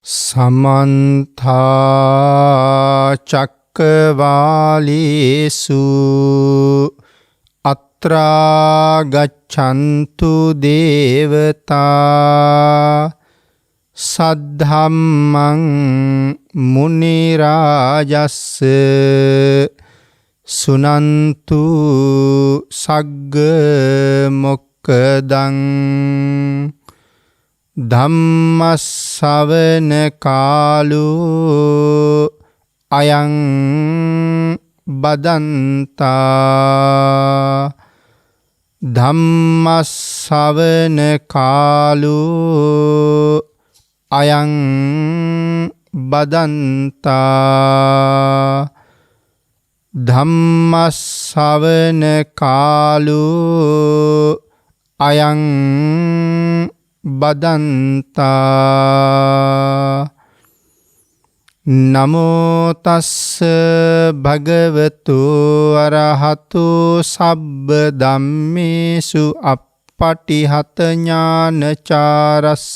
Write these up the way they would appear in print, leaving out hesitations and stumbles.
සමන්තා චක්කවාලේසු අත්‍රා ගච්ඡන්තු දේවතා සද්ධම්මං මුනි රාජස්ස සුනන්තු සග්ග මොක්ඛදං ධම්මස්සවන කාලෝ අයං බදන්තා ධම්මස්සවන කාලෝ අයං බදන්තා ධම්මස්සවන කාලෝ අයං බදන්තා නමෝ තස්ස භගවතු අරහතු සබ්බ ධම්මේසු අප්පටිහත ඥානචාරස්ස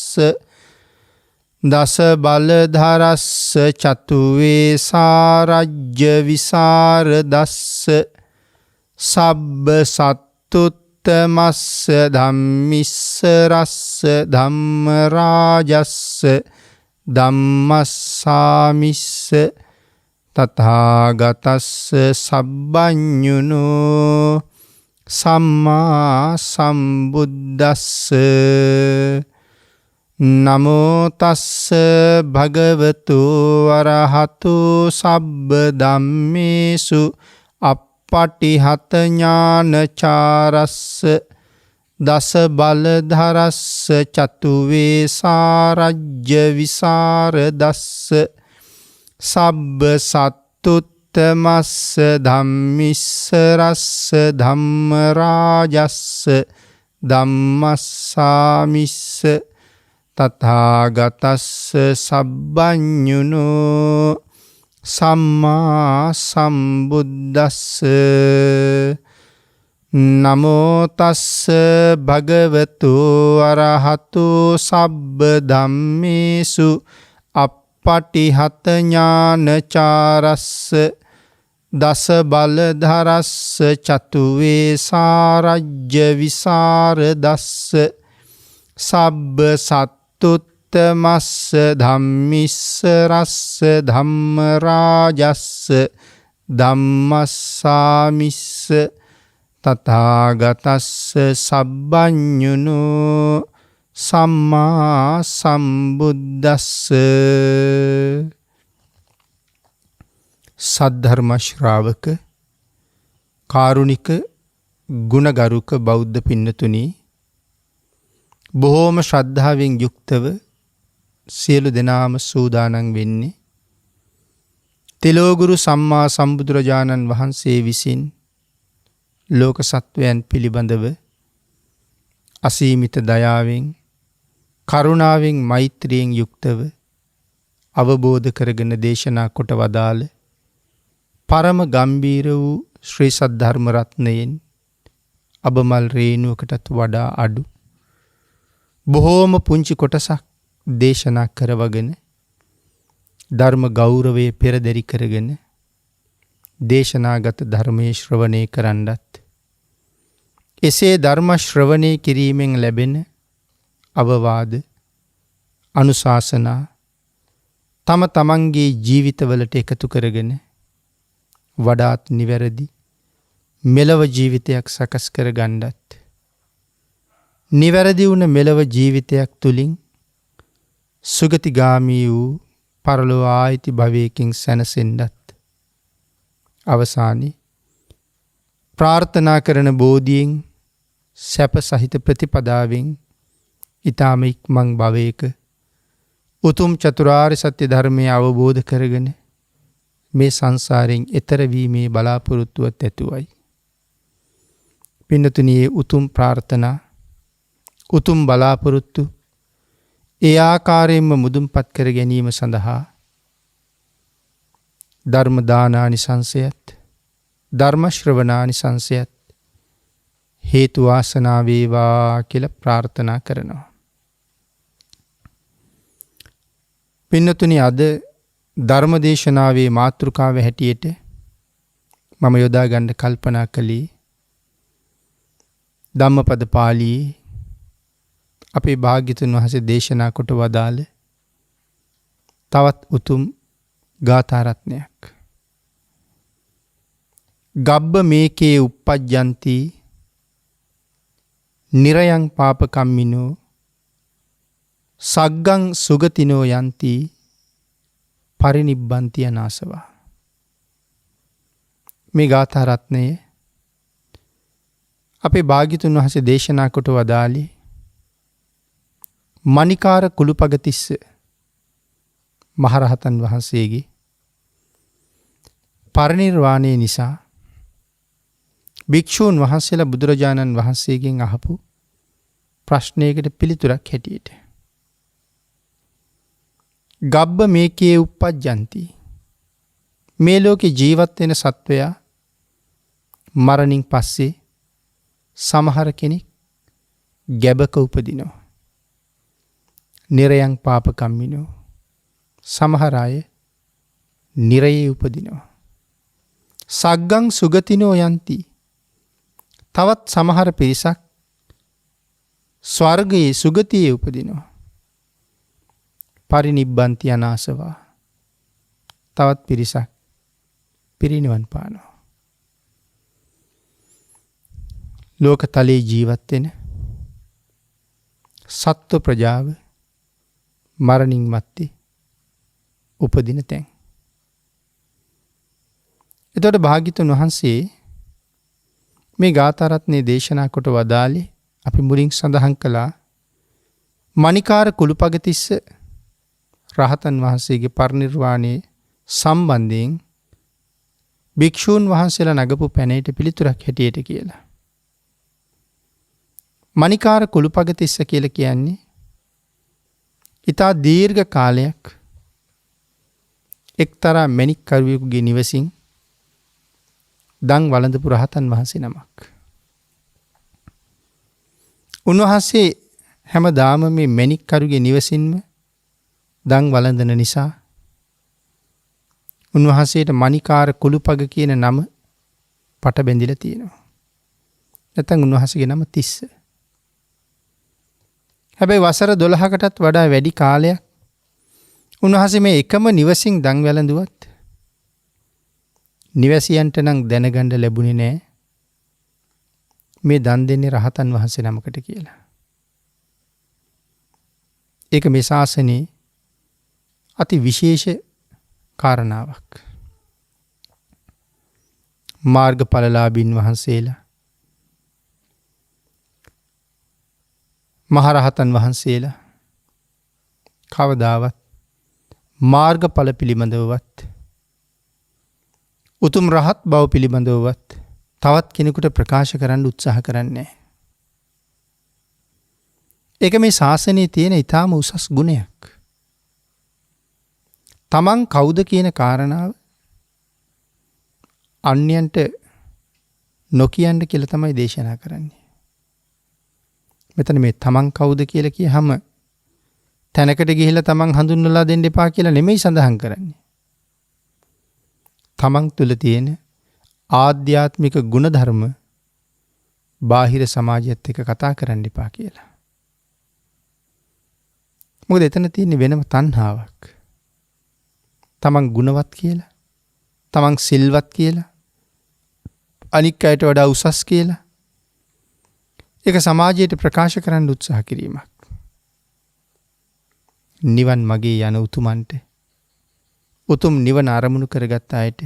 දස බලධරස්ස චතුවේ සාරජ්‍ය විසරදස්ස සබ්බ සත්තුත් තමස්ස ධම්මිස්ස රස්ස ධම්ම රාජස්ස ධම්මස්සාමිස්ස තථාගතස්ස සබ්බඤුනෝ සම්මා සම්බුද්දස්ස නමෝ තස්ස භගවතු අරහතු සබ්බ ධම්මේසු පටිහත ඥානචාරස්ස දස බලධරස්ස චතුවේ සාරජ්‍ය විසරදස්ස සබ්බ සත්තුත්තමස්ස ධම්මිස්ස රස්ස ධම්ම රාජස්ස ධම්මස්සාමිස්ස තථාගතස්ස සබ්බඤුනෝ සම්මා සම්බුද්දස්ස නමෝ තස්ස භගවතු අරහතු සබ්බ ධම්මේසු අප්පටිහත ඥානචාරස්ස දස බලධරස්ස චතුවේ සාරජ්‍ය විසරදස්ස සබ්බ සත්තුත් තමස්ස ධම්මිස්ස රස්ස ධම්ම රාජස්ස ධම්මස්සාමිස්ස තථාගතස්ස සබ්බඤුනෝ සම්මා සම්බුද්දස්ස සද්ධර්ම ශ්‍රාවක කාරුණික ගුණගරුක බෞද්ධ පින්නතුනි බොහෝම ශ්‍රද්ධාවෙන් යුක්තව සියලු දෙනාම සූදානම් වෙන්නේ තිලෝගුරු සම්මා සම්බුදුරජාණන් වහන්සේ විසින් ලෝක සත්වයන් පිළිබඳව අසීමිත දයාවෙන් කරුණාවෙන් මෛත්‍රියෙන් යුක්තව අවබෝධ කරගෙන දේශනා කොට වදාළ පරම ගම්බීර වූ ශ්‍රී සද්ධර්ම රත්නයෙන් අබමල් රේණුවකටත් වඩා අඩු බොහෝම පුංචි කොටසක් දේශනා කරවගෙන ධර්ම ගෞරවය පෙරදරි කරගෙන දේශනාගත ධර්මයේ ශ්‍රවණය කරන්නත් එසේ ධර්ම ශ්‍රවණය කිරීමෙන් ලැබෙන අවවාද අනුශාසනා තම තමන්ගේ ජීවිතවලට එකතු කරගෙන වඩාත් නිවැරදි මෙලව ජීවිතයක් සකස් කර ගන්නත් නිවැරදි වුණ මෙලව ජීවිතයක් තුලින් සුගතිගාමී වූ පරලොව ආයිති භවයකින් සැනසෙන්නත් අවසානයේ ප්‍රාර්ථනා කරන බෝධියෙන් සැප සහිත ප්‍රතිපදාවෙන් ඊ타ම ඉක්මන් භවයක උතුම් චතුරාර්ය සත්‍ය ධර්මය අවබෝධ කරගෙන මේ සංසාරයෙන් එතර වීමේ බලාපොරොත්තුවත් ඇතුවයි. පින්නතුනි උතුම් ප්‍රාර්ථනා උතුම් බලාපොරොත්තු ඒ ආකාරයෙන්ම මුදුන්පත් කර ගැනීම සඳහා ධර්ම දානානිසංසයත් ධර්ම ශ්‍රවණානිසංසයත් හේතු වාසනා වේවා කියලා ප්‍රාර්ථනා කරනවා. පින්නතුනි අද ධර්මදේශනාවේ මාතෘකාව හැටියට මම යොදා ගන්න කල්පනා කළේ ධම්මපද පාළියේ අපේ භාග්‍යතුන් වහන්සේ දේශනා කොට වදාළ තවත් උතුම් ගාථා රත්නයක්. ගබ්බ මේකේ uppajjanti නිරයං පාපකම්මිනෝ සග්ගං සුගතිනෝ යන්ති පරිනිබ්බන්ති අනාසවා. මේ ගාථා රත්නය අපේ භාග්‍යතුන් වහන්සේ දේශනා කොට වදාළේ මණිකාර කුළුපගතිස්ස මහරහතන් වහන්සේගේ පරිනිර්වාණය නිසා භික්ෂූන් වහන්සේලා බුදුරජාණන් වහන්සේගෙන් අහපු ප්‍රශ්නයකට පිළිතුරක් හැටියට. ගබ්බ මේකේ uppajjanti මේ ලෝකේ ජීවත් වෙන සත්වයා මරණින් පස්සේ සමහර කෙනෙක් ගැබක උපදිනවා. නිරයං පාපකම්මිනෝ සමහර අය නිරයේ උපදිනවා. සග්ගං සුගතිනෝ යන්ති තවත් සමහර පිරිසක් ස්වර්ගයේ සුගතියේ උපදිනවා. පරිනිබ්බන්ති අනාසවා තවත් පිරිසක් පිරිනිවන් පානවා. ලෝකතලයේ ජීවත් වෙන සත්ව ප්‍රජාව මරණින් මත්තේ උපදින තැන්. එතකොට භාග්‍යතුන් වහන්සේ මේ ගාථා රත්නයේ දේශනා කොට වදාළේ අපි මුලින් සඳහන් කළා මණිකාර කුළුපගතිස්ස රහතන් වහන්සේගේ පරිනිර්වාණයේ සම්බන්ධයෙන් භික්ෂූන් වහන්සේලා නගපු පැනයට පිළිතුරක් හැටියට කියලා. මණිකාර කුළුපගතිස්ස කියලා කියන්නේ ඉතා දීර්ඝ කාලයක් එක්තරා මැණික් කරුවෙකුගේ නිවසින් දන් වළඳපු රහතන් වහන්සේ නමක්. උන්වහන්සේ හැමදාම මේ මැණික් කරුගේ නිවසින්ම දන් වළඳන නිසා උන්වහන්සේට මණිකාර කුළුපග කියන නම පට බැඳිලා තියෙනවා. නැත්නම් උන්වහන්සේගේ නම තිස්ස. හැබැයි වසර 12කටත් වඩා වැඩි කාලයක් උන්වහන්සේ මේ එකම නිවසින් දන් වැළඳුවත් නිවැසියන්ට නම් දැනගන්න ලැබුණේ නැහැ මේ දන් දෙන්නේ රහතන් වහන්සේ නමකට කියලා. ඒක මේ ශාසනයේ අති විශේෂ කාරණාවක්. මාර්ගඵලලාභීන් වහන්සේලා මහරහතන් වහන්සේලා කවදාවත් මාර්ගඵල පිළිබඳවවත් උතුම් රහත් බව පිළිබඳවවත් තවත් කෙනෙකුට ප්‍රකාශ කරන්න උත්සාහ කරන්නේ නැහැ. ඒක මේ ශාසනයේ තියෙන ඊටාම උසස් ගුණයක්. තමන් කවුද කියන කාරණාව අන්‍යයන්ට නොකියන්න කියලා තමයි දේශනා කරන්නේ. මෙතන මේ තමන් කවුද කියලා කියහම තැනකට ගිහිල්ලා තමන් හඳුන්වලා දෙන්න එපා කියලා නෙමෙයි සඳහන් කරන්නේ. තමන් තුළ තියෙන ආධ්‍යාත්මික ගුණධර්ම බාහිර සමාජයත් එක්ක කතා කරන්න එපා කියලා. මොකද එතන තියෙන වෙනම තණ්හාවක්. තමන් ගුණවත් කියලා, තමන් සිල්වත් කියලා, අනික් අයට වඩා උසස් කියලා ඒක සමාජයට ප්‍රකාශ කරන්න උත්සාහ කිරීමක්. නිවන් මගේ යන උතුමන්ට උතුම් නිවන අරමුණු කරගත් අයට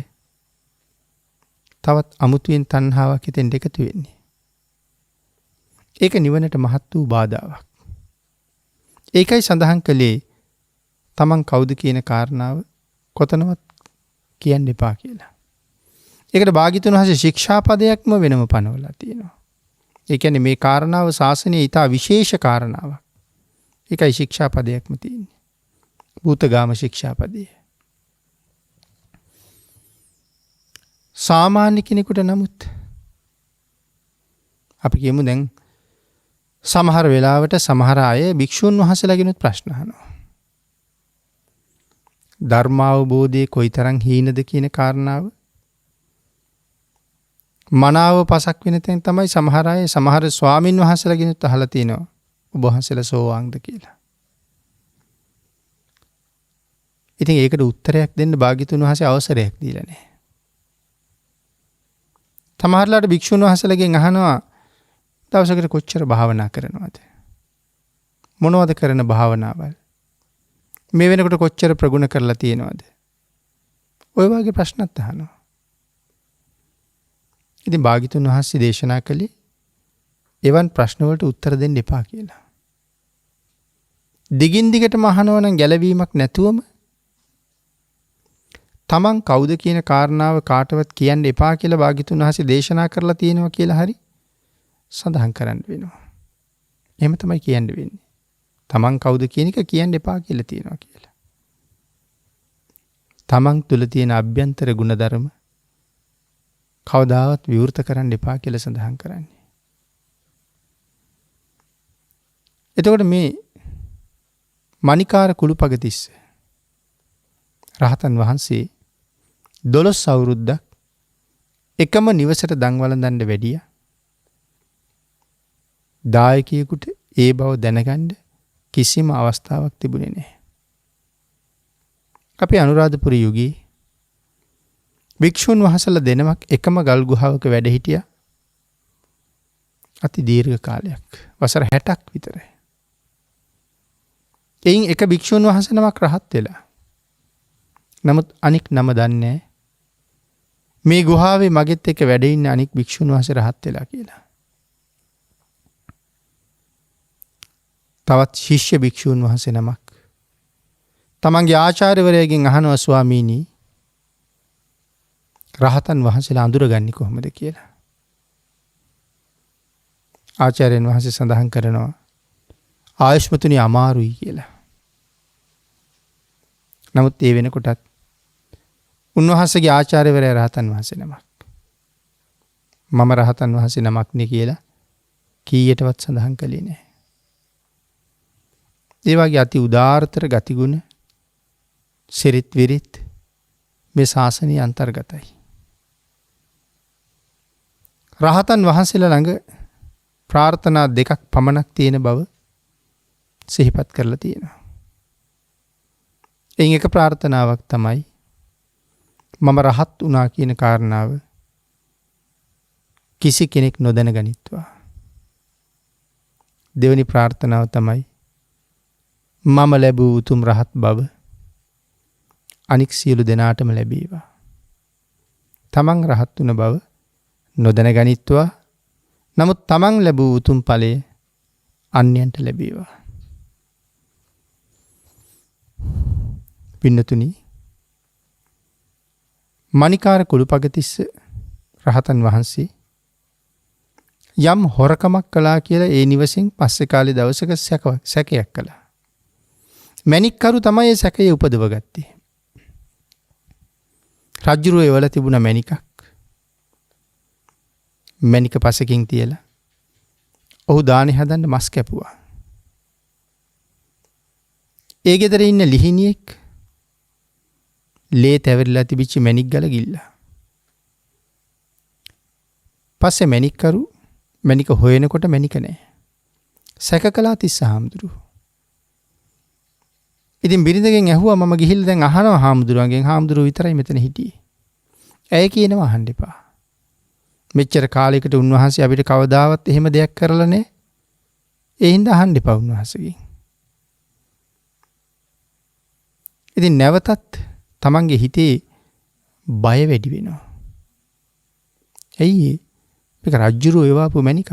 තවත් අමුතුවෙන් තණ්හාවක් හිතෙන් එකතු වෙන්නේ. ඒක නිවනට මහත් වූ බාධාවක්. ඒකයි සඳහන් කළේ තමන් කවුද කියන කාරණාව කොතනවත් කියන්න එපා කියලා. ඒකට භාග්‍යතුන් වහන්සේ ශික්ෂාපදයක්ම වෙනම පනවලා තියෙනවා. ඒ කියන්නේ මේ කාරණාව ශාසනයේ ඊට විශේෂ කාරණාවක්. ඒකයි ශික්ෂාපදයක්ම තියෙන්නේ. භූතගාම ශික්ෂාපදය. සාමාන්‍ය කෙනෙකුට නමුත් අපි කියමු දැන් සමහර වෙලාවට සමහර අය භික්ෂුන් වහන්සේලාගෙනුත් ප්‍රශ්න අහනවා. ධර්මාවබෝධයේ කොයිතරම් හීනද කියන කාරණාව මනාව පසක් වෙන තැන් තමයි සමහර අය සමහර ස්වාමින් වහන්සේලාගෙනුත් අහලා තිනවා ඔබ වහන්සේලා සෝවාන්ද කියලා. ඉතින් ඒකට උත්තරයක් දෙන්න භාග්‍යතුන් වහන්සේ අවසරයක් දීලා නැහැ. සමහරලාට භික්ෂුන් වහන්සේලාගෙන් අහනවා දවසකට කොච්චර භාවනා කරනවද? මොනවද කරන භාවනාවල්? මේ වෙනකොට කොච්චර ප්‍රගුණ කරලා තියෙනවද? ඔය වගේ ප්‍රශ්නත් අහනවා. ඉතින් භාග්‍යතුන් වහන්සේ දේශනා කළේ එවන් ප්‍රශ්න වලට උත්තර දෙන්න එපා කියලා. දිගින් දිගටම අහනවා නම් ගැළවීමක් නැතුවම තමන් කවුද කියන කාරණාව කාටවත් කියන්න එපා කියලා භාග්‍යතුන් වහන්සේ දේශනා කරලා තියෙනවා කියලා හරි සඳහන් කරන්න වෙනවා. එහෙම තමයි කියන්න වෙන්නේ. තමන් කවුද කියන එක කියන්න එපා කියලා තියෙනවා කියලා. තමන් තුල තියෙන අභ්‍යන්තර ගුණධර්ම කවදාවත් විවෘත කරන්න එපා කියලා සඳහන් කරන්නේ. එතකොට මේ මණිකාර කුළුපගතිස්ස රහතන් වහන්සේ 12 අවුරුද්දක් එකම නිවසට දන් වළඳන්න වැඩියා. දායකයෙකුට ඒ බව දැනගන්න කිසිම අවස්ථාවක් තිබුණේ නැහැ. අපේ අනුරාධපුර යුගයේ භික්ෂුන් වහන්සේලා දෙනමක් එකම ගල් ගුහාවක වැඩ හිටියා. අති දීර්ඝ කාලයක්. වසර 60ක් විතරයි. එයින් එක භික්ෂුන් වහන්සේ නමක් රහත් වෙලා. නමුත් අනික් නම දන්නේ නැහැ. මේ ගුහාවේ මගෙත් එක්ක වැඩ ඉන්න අනික් භික්ෂුන් වහන්සේ රහත් වෙලා කියලා. තවත් ශිෂ්‍ය භික්ෂුන් වහන්සේ නමක් තමන්ගේ ආචාර්යවරයාගෙන් අහනවා ස්වාමීනි රහතන් වහන්සේලා අඳුරගන්නේ කොහොමද කියලා. ආචාර්යයන් වහන්සේ සඳහන් කරනවා ආයුෂ්මතුනි අමාරුයි කියලා. නමුත් ඒ වෙනකොටත් උන්වහන්සේගේ ආචාර්යවරයා රහතන් වහන්සේ නමක්. මම රහතන් වහන්සේ නමක් නේ කියලා කීයටවත් සඳහන් කළේ නැහැ. ඒ වගේ අති උදාාරතර ගතිගුණ සිරිත් විරිත් මේ ශාසනයේ අන්තර්ගතයි. රහතන් වහන්සේලා ළඟ ප්‍රාර්ථනා දෙකක් පමණක් තියෙන බව සිහිපත් කරලා තියෙනවා. එයින් එක ප්‍රාර්ථනාවක් තමයි මම රහත් වුණා කියන කාරණාව කිසි කෙනෙක් නොදැන ගනිත්වා. දෙවෙනි ප්‍රාර්ථනාව තමයි මම ලැබූ උතුම් රහත් බව අනික් සියලු දෙනාටම ලැබේවා. තමන් රහත් වුණ බව නොදැන ගනිත්වා. නමුත් තමන් ලැබූ උතුම් ඵලය අන්‍යයන්ට ලැබේවා. පින්නතුනි මණිකාර කුළුපගතිස්ස රහතන් වහන්සේ යම් හොරකමක් කළා කියලා ඒ නිවසින් පස්සේ කාලේ දවසක සැකයක් කළා. මැණික්කරු තමයි ඒ සැකය උපදව ගත්තේ. රජුරෝ එවල තිබුණ මැණිකක්. මැණික පසකින් තියලා ඔහු දානේ හදන්න මස් කැපුවා. ඒ ගෙදර ඉන්න ලිහිණියෙක් ලේ තැවරිලා තිබිච්ච මැණික් ගල ගිල්ලා. පස්සේ මැණික්කරු මැණික හොයනකොට මැණික නැහැ. සැක කළා තිස්ස හාමුදුරුවෝ. ඉතින් බිරිඳගෙන් ඇහුවා මම ගිහිල්ලා දැන් අහනවා හාමුදුරුවන්ගෙන් හාමුදුරුවෝ විතරයි මෙතන හිටියේ. ඇය කියනවා අහන්න එපා. මෙච්චර කාලයකට උන්වහන්සේ අපිට කවදාවත් එහෙම දෙයක් කරලා නැහැ. ඒ හින්දා අහන්න එපා උන්වහන්සේගෙන්. ඉතින් නැවතත් තමන්ගේ හිතේ බය වැඩි වෙනවා. ඇයි මේක රජ්ජුරුව එවාපු මැණිකක්.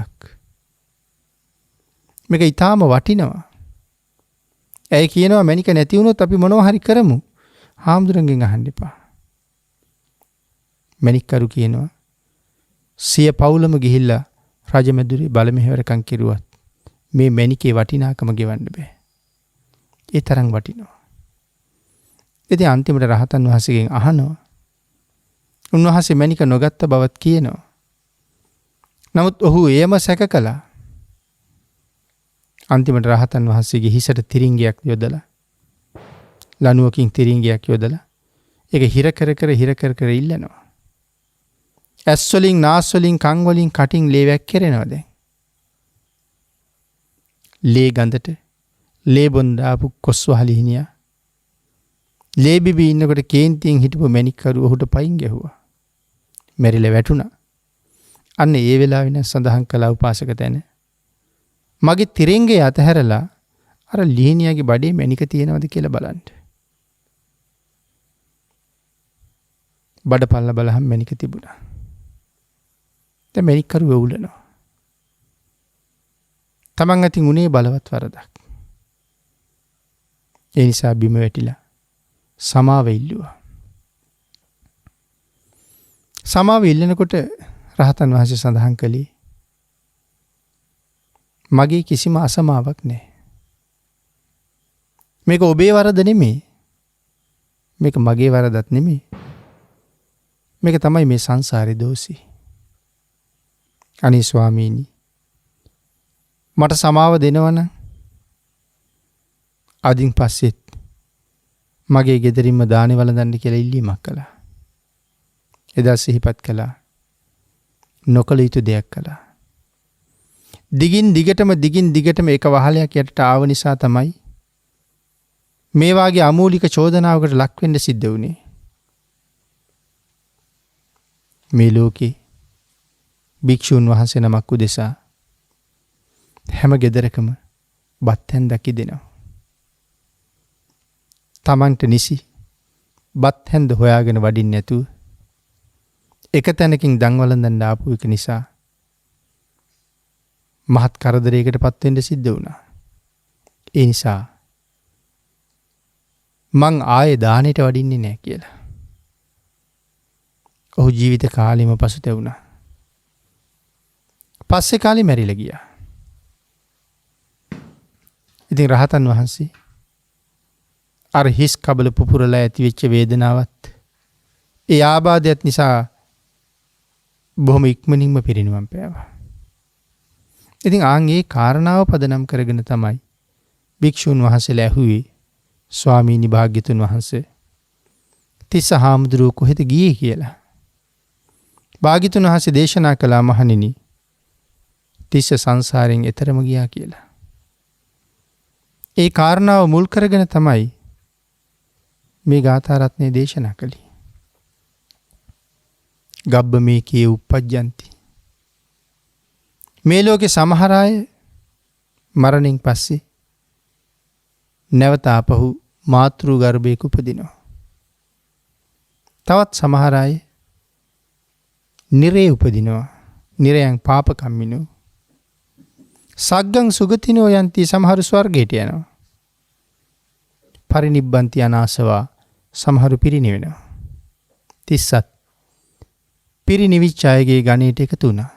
මේක ඊටාම වටිනවා. ඇයි කියනවා මැණික නැති වුණොත් අපි මොනවා හරි කරමු. හාමුදුරන්ගෙන් අහන්න එපා. මැණික්කරු කියනවා සිය පවුලම ගිහිල්ලා රජමැදුරේ බලමෙහෙවරකම් කෙරුවත් මේ මැණිකේ වටිනාකම ගෙවන්න බෑ. ඒ තරම් වටිනවා. ඉතින් අන්තිමට රහතන් වහන්සේගෙන් අහනවා. උන්වහන්සේ මැණික නොගත්ත බවත් කියනවා. නමුත් ඔහු එයම සැක කළා. අන්තිමට රහතන් වහන්සේගේ හිසට තිරින්ගයක් යොදලා ලණුවකින් තිරින්ගයක් යොදලා ඒක හිර කර කර ඉල්ලනවා. ඇස් වලින් නාස් වලින් කන් වලින් කටින් ලේ වැක්කිරෙනවා දැන්. ලේ ගඳට ලේ බොන්දාපු කොස්වහලි හිනියා ලේ බිබී ඉන්නකොට කේන්තියෙන් හිටපු මැණික්කරු ඔහුට පයින් ගැහුවා. මැරිලා වැටුණා. අන්න ඒ වෙලාවෙ නම් සඳහන් කළා උපාසක තැන. මගේ තිරින්ගේ අතහැරලා අර ලිහිණියාගේ බඩේ මැණික තියෙනවද කියලා බලන්න. බඩ පල්ල බලහම මැණික තිබුණා. දැන් මැණික්කරු වෙවුලනවා. තමන් අතින් උනේ බලවත් වරදක්. ඒ නිසා බිම වැටිලා සමාව ඉල්ලුවා. සමාව ඉල්ලනකොට රහතන් වහන්සේ සඳහන් කළේ මගේ කිසිම අසමාවක් නැහැ. මේක ඔබේ වරද නෙමෙයි. මේක මගේ වරදත් නෙමෙයි. මේක තමයි මේ සංසාරේ දෝෂي. අනේ ස්වාමීනි මට සමාව දෙනවනම් අදින් පස්සෙත් මගේ ගෙදරින්ම දානේ වළඳන්න කියලා ඉල්ලීමක් කළා. එදා සිහිපත් කළා. නොකළ යුතු දෙයක් කළා. දිගින් දිගටම එක වහලයක් යටට ආව නිසා තමයි මේ වාගේ අමූලික චෝදනාවකට ලක් වෙන්න සිද්ධ වුණේ. මේ ලෝකේ භික්ෂුන් වහන්සේ නමක් උදෙසා හැම ගෙදරකම බත් හැන්දක් ඉදෙනවා. තමන්ට නිසි බත් හැන්ද හොයාගෙන වඩින්න නැතුව එක තැනකින් දන් වළඳන්න ආපු එක නිසා මහත් කරදරයකට පත් වෙන්න සිද්ධ වුණා. ඒ නිසා මං ආයේ දානෙට වඩින්නේ නැහැ කියලා. ඔහු ජීවිත කාලෙම පසුතැවුණා. පස්සේ කාලේ මැරිලා ගියා. ඉතින් රහතන් වහන්සේ අර හිස් කබල පුපුරලා ඇතිවෙච්ච වේදනාවත් ඒ ආබාධයත් නිසා බොහොම ඉක්මනින්ම පිරිනිවන් පෑවා. ඉතින් ආන් ඒ කාරණාව පදනම් කරගෙන තමයි භික්ෂුන් වහන්සේලා ඇහුවේ ස්වාමීනි භාග්‍යතුන් වහන්සේ තිස්ස හාමුදුරුවෝ කොහෙද ගියේ කියලා. භාග්‍යතුන් වහන්සේ දේශනා කළා මහණෙනි තිස්ස සංසාරයෙන් එතරම ගියා කියලා. ඒ කාරණාව මුල් කරගෙන තමයි මේ ගාථා රත්නය දේශනා කළේ. ගබ්බ මේකේ උප්පජ්ජಂತಿ. මේ ලෝකේ සමහර අය මරණින් පස්සේ නැවත ආපහු මාතෘ ගර්භයක උපදිනවා. තවත් සමහර අය නිරේ උපදිනවා. නිරයන් පාප කම්මිනෝ. සග්ගං සුගතිනෝ යන්ති සමහරු ස්වර්ගයට යනවා. පරිනිබ්බන්ති අනාසවා සමහරු පිරිනිවෙනවා. 37 පිරිනිවිච්ච අයගේ ගණයට එකතු වුණා.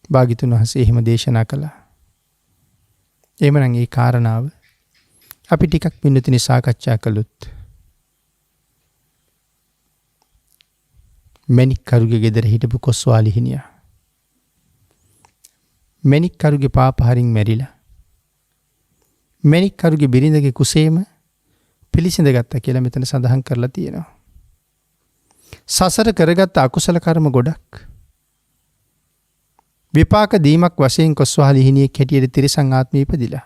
භාග්‍යතුන් වහන්සේ එහෙම දේශනා කළා. එහෙමනම් ඒ කාරණාව අපි ටිකක් පින්නතුනි සාකච්ඡා කළොත් මැණික්කරුගේ ගෙදර හිටපු කොස්වාලි හිනියා මැණික්කරුගේ පාප හරින් මැරිලා මැණික්කරුගේ බිරිඳගේ කුසේම පිළිසිඳ ගත්තා කියලා මෙතන සඳහන් කරලා තියෙනවා. සසර කරගත්ත අකුසල කර්ම ගොඩක් විපාක දීමක් වශයෙන් කොස්වාලි හිනියෙක් හැටියට තිරිසන් ආත්මෙ ඉපදිලා.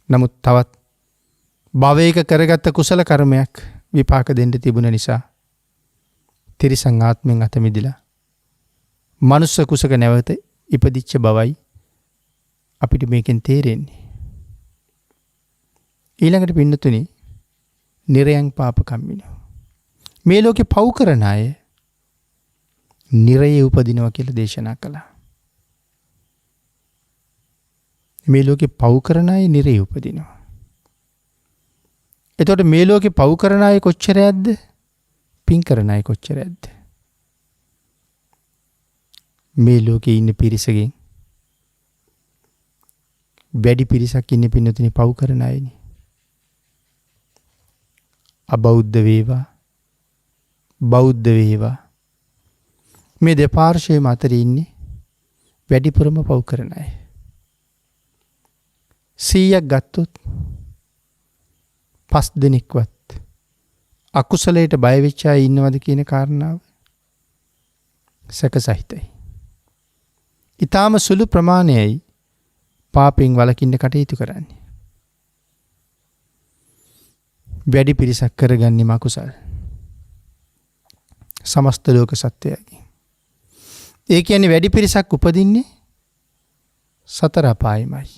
නමුත් තවත් භවයක කරගත්ත කුසල කර්මයක් විපාක දෙන්න තිබුණ නිසා තිරිසන් ආත්මෙන් අත මිදිලා මනුස්ස කුසක නැවත ඉපදිච්ච බවයි අපිට මේකෙන් තේරෙන්නේ. ඊළඟට පින්නතුනි නිරයන් පාප කම්මිනෝ. මේ ලෝකේ පව් කරන අය නිරයේ උපදිනවා කියලා දේශනා කළා. මේ ලෝකේ පව් කරන අය නිරයේ උපදිනවා. එතකොට මේ ලෝකේ පව් කරන අය කොච්චරයක්ද? පින් කරන අය කොච්චරයක්ද? මේ ලෝකේ ඉන්න පිරිසකින් වැඩි පිරිසක් ඉන්නේ පින්නතුනි පව් කරන අයනේ. අබෞද්ධ වේවා බෞද්ධ වේවා මේ දෙපාර්ශ්වයේම අතර ඉන්නේ වැඩිපුරම පව් කරන අය. 100ක් ගත්තොත් 5 දෙනෙක්වත් අකුසලයට බය වෙච්ච අය ඉන්නවද කියන කාරණාව සැක සහිතයි. ඊටාම සුළු ප්‍රමාණයයි පාපයෙන් වළකින්න කටයුතු කරන්නේ. වැඩි පිරිසක් කරගන්නේ මකුසල්. සමස්ත ලෝක සත්‍යයයි. ඒ කියන්නේ වැඩි පිරිසක් උපදින්නේ සතර අපායමයි.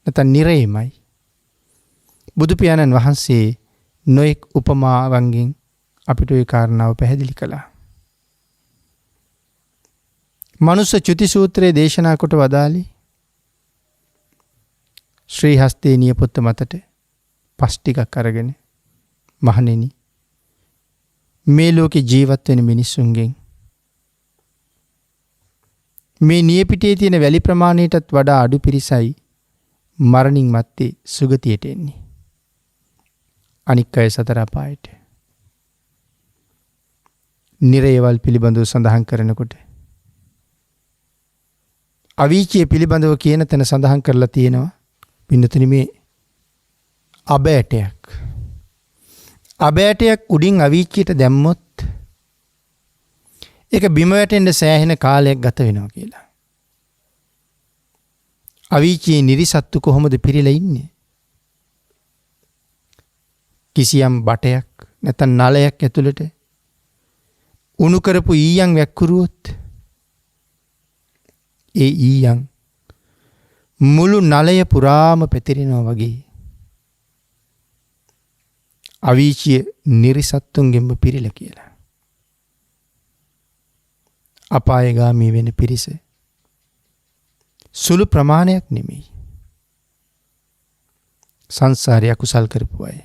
නැත්නම් නිරේමයි. බුදු පියාණන් වහන්සේ නොඑක් උපමාවන්ගෙන් අපිට ඒ කාරණාව පැහැදිලි කළා. මනුස්ස චුති සූත්‍රයේ දේශනා කොට වදාළේ ශ්‍රී හස්තේ නියපොත්ත මතට පස් ටිකක් අරගෙන මහණෙනි මේ ලෝකේ ජීවත් වෙන මිනිස්සුන්ගෙන් මේ නියපිටේ තියෙන වැලි ප්‍රමාණයටත් වඩා අඩු පිරිසයි මරණින් මත්තේ සුගතියට එන්නේ. අනික් අය සතර අපායට. නිරේවල් පිළිබඳව සඳහන් කරනකොට අවීචිය පිළිබඳව කියන තැන සඳහන් කරලා තියෙනවා. පින්නතුනි මේ අබෑටයක්. අබෑටයක් උඩින් අවීචියට දැම්මොත් ඒක බිම වැටෙන්න සෑහෙන කාලයක් ගත වෙනවා කියලා. අවීචියේ නිරිසත්තු කොහොමද පිරීලා ඉන්නේ? කිසියම් බටයක් නැත්නම් නලයක් ඇතුළට උණු කරපු ඊයන් වැක්කුරුවොත් ඒ ඊයන් මුළු නලය පුරාම පැතිරෙනවා වගේ අවීචිය නිරිසත්තුන්ගෙන්ම පිරීලා කියලා. අපායගාමී වෙන පිරිස සුළු ප්‍රමාණයක් නෙමෙයි. සංසාරය කුසල් කරපු අය.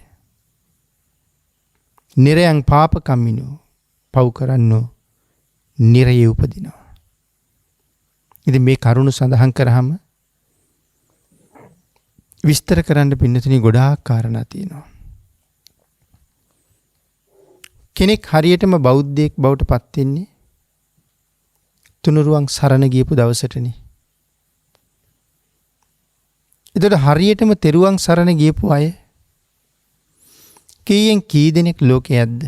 නිරයන් පාපකම්මිනෝ පව් කරන්නෝ නිරයේ උපදිනවා. ඉතින් මේ කරුණ සඳහන් කරාම විස්තර කරන්න පින්නතුනි ගොඩාක් කාරණා තියෙනවා. කෙනෙක් හරියටම බෞද්ධයෙක් බවට පත් වෙන්නේ තුනුරුවන් සරණ ගියපු දවසටනේ. එතකොට හරියටම තෙරුවන් සරණ ගියපු අය කීයෙන් කී දෙනෙක් ලෝකේ ඇද්ද?